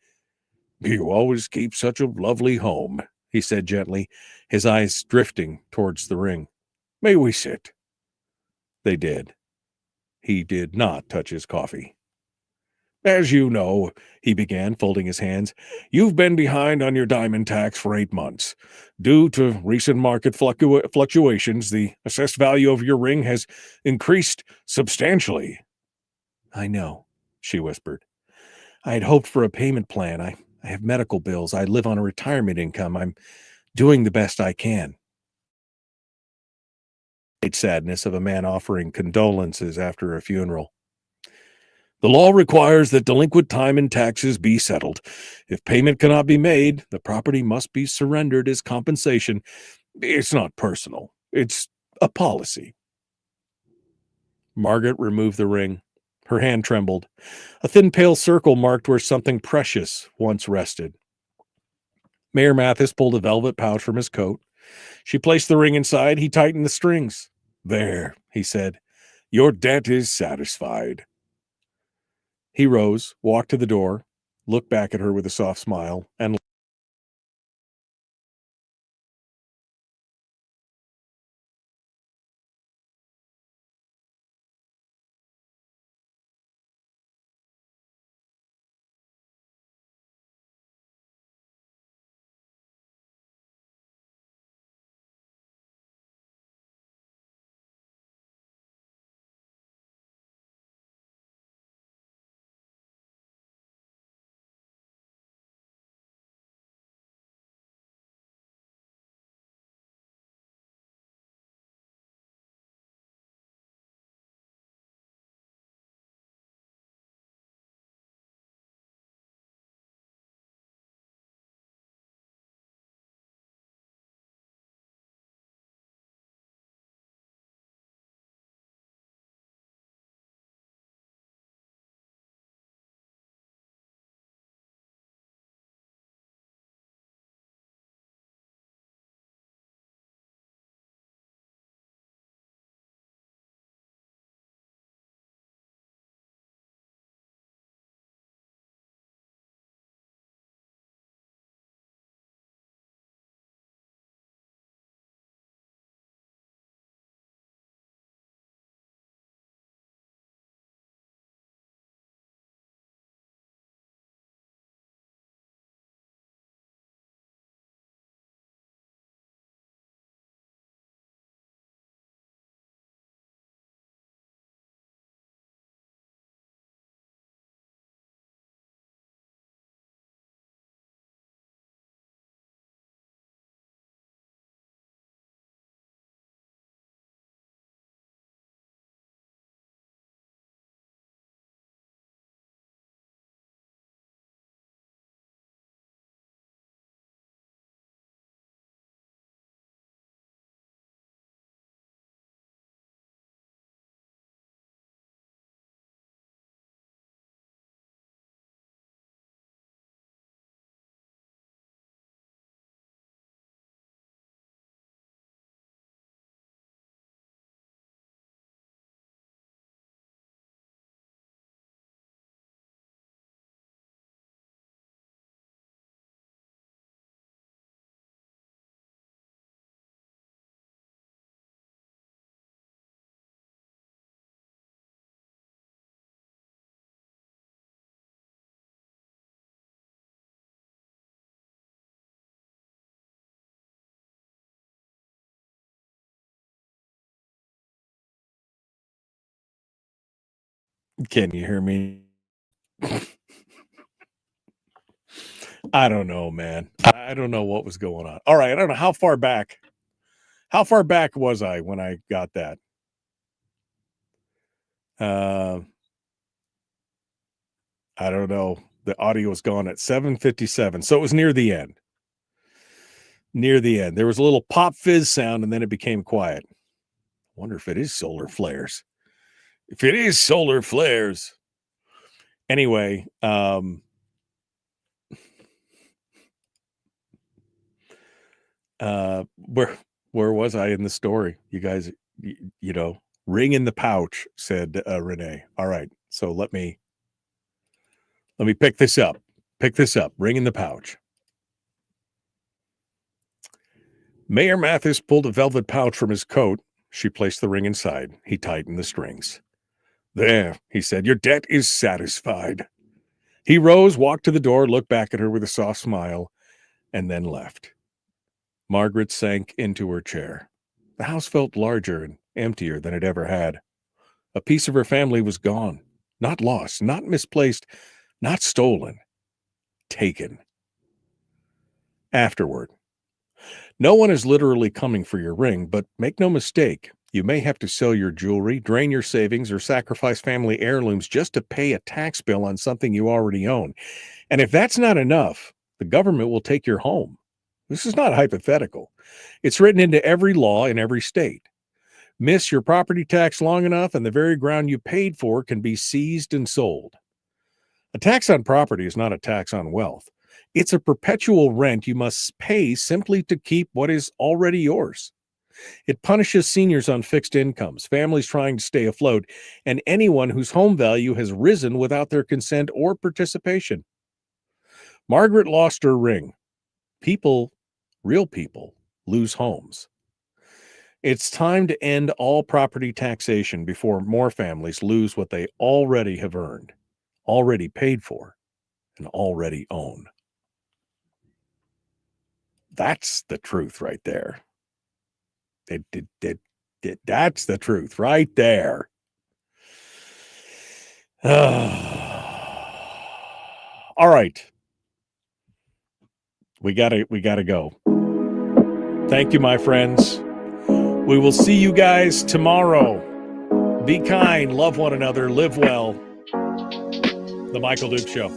"You always keep such a lovely home," he said gently, his eyes drifting towards the ring. "May we sit?" They did. He did not touch his coffee. "As you know," he began, folding his hands, "you've been behind on your diamond tax for 8 months. Due to recent market fluctuations, the assessed value of your ring has increased substantially." "I know," she whispered. "I had hoped for a payment plan. I have medical bills. I live on a retirement income. I'm doing the best I can." The sadness of a man offering condolences after a funeral. "The law requires that delinquent time and taxes be settled. If payment cannot be made, the property must be surrendered as compensation. It's not personal. It's a policy." Margaret removed the ring. Her hand trembled. A thin pale circle marked where something precious once rested. Mayor Mathis pulled a velvet pouch from his coat. She placed the ring inside. He tightened the strings. "There," he said. "Your debt is satisfied." He rose, walked to the door, looked back at her with a soft smile, and can you hear me? I don't know, man. I don't know what was going on. All right, I don't know how far back How far back was I when I got that? I don't know. The audio was gone at 7:57. So it was near the end. Near the end. There was a little pop fizz sound and then it became quiet. Wonder if it is solar flares. If it is solar flares. Anyway, where was I in the story? You guys, you know, ring in the pouch, said Renee. All right. So let me pick this up. Ring in the pouch. Mayor Mathis pulled a velvet pouch from his coat. She placed the ring inside. He tightened the strings. There, he said, your debt is satisfied. He rose, walked to the door, looked back at her with a soft smile, and then left. Margaret sank into her chair. The house felt larger and emptier than it ever had. A piece of her family was gone, not lost, not misplaced, not stolen, taken. Afterward. No one is literally coming for your ring, but make no mistake, you may have to sell your jewelry, drain your savings, or sacrifice family heirlooms just to pay a tax bill on something you already own. And if that's not enough, the government will take your home. This is not hypothetical. It's written into every law in every state. Miss your property tax long enough, and the very ground you paid for can be seized and sold. A tax on property is not a tax on wealth. It's a perpetual rent you must pay simply to keep what is already yours. It punishes seniors on fixed incomes, families trying to stay afloat, and anyone whose home value has risen without their consent or participation. Margaret lost her ring. People, real people, lose homes. It's time to end all property taxation before more families lose what they already have earned, already paid for, and already own. That's the truth right there. That's the truth right there. All right. We gotta go. Thank you, my friends. We will see you guys tomorrow. Be kind, love one another, live well. The Michael Duke Show.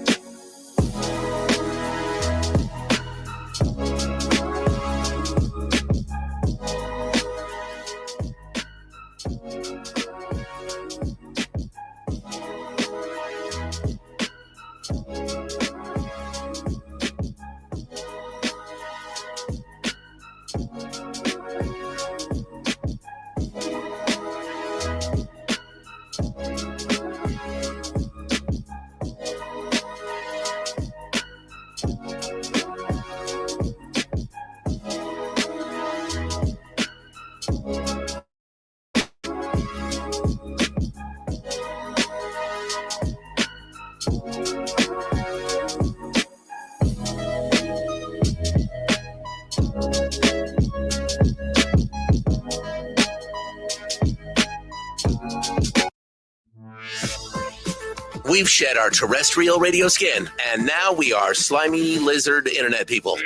We've shed our terrestrial radio skin, and now we are slimy lizard internet people.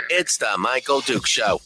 It's the Michael Duke Show.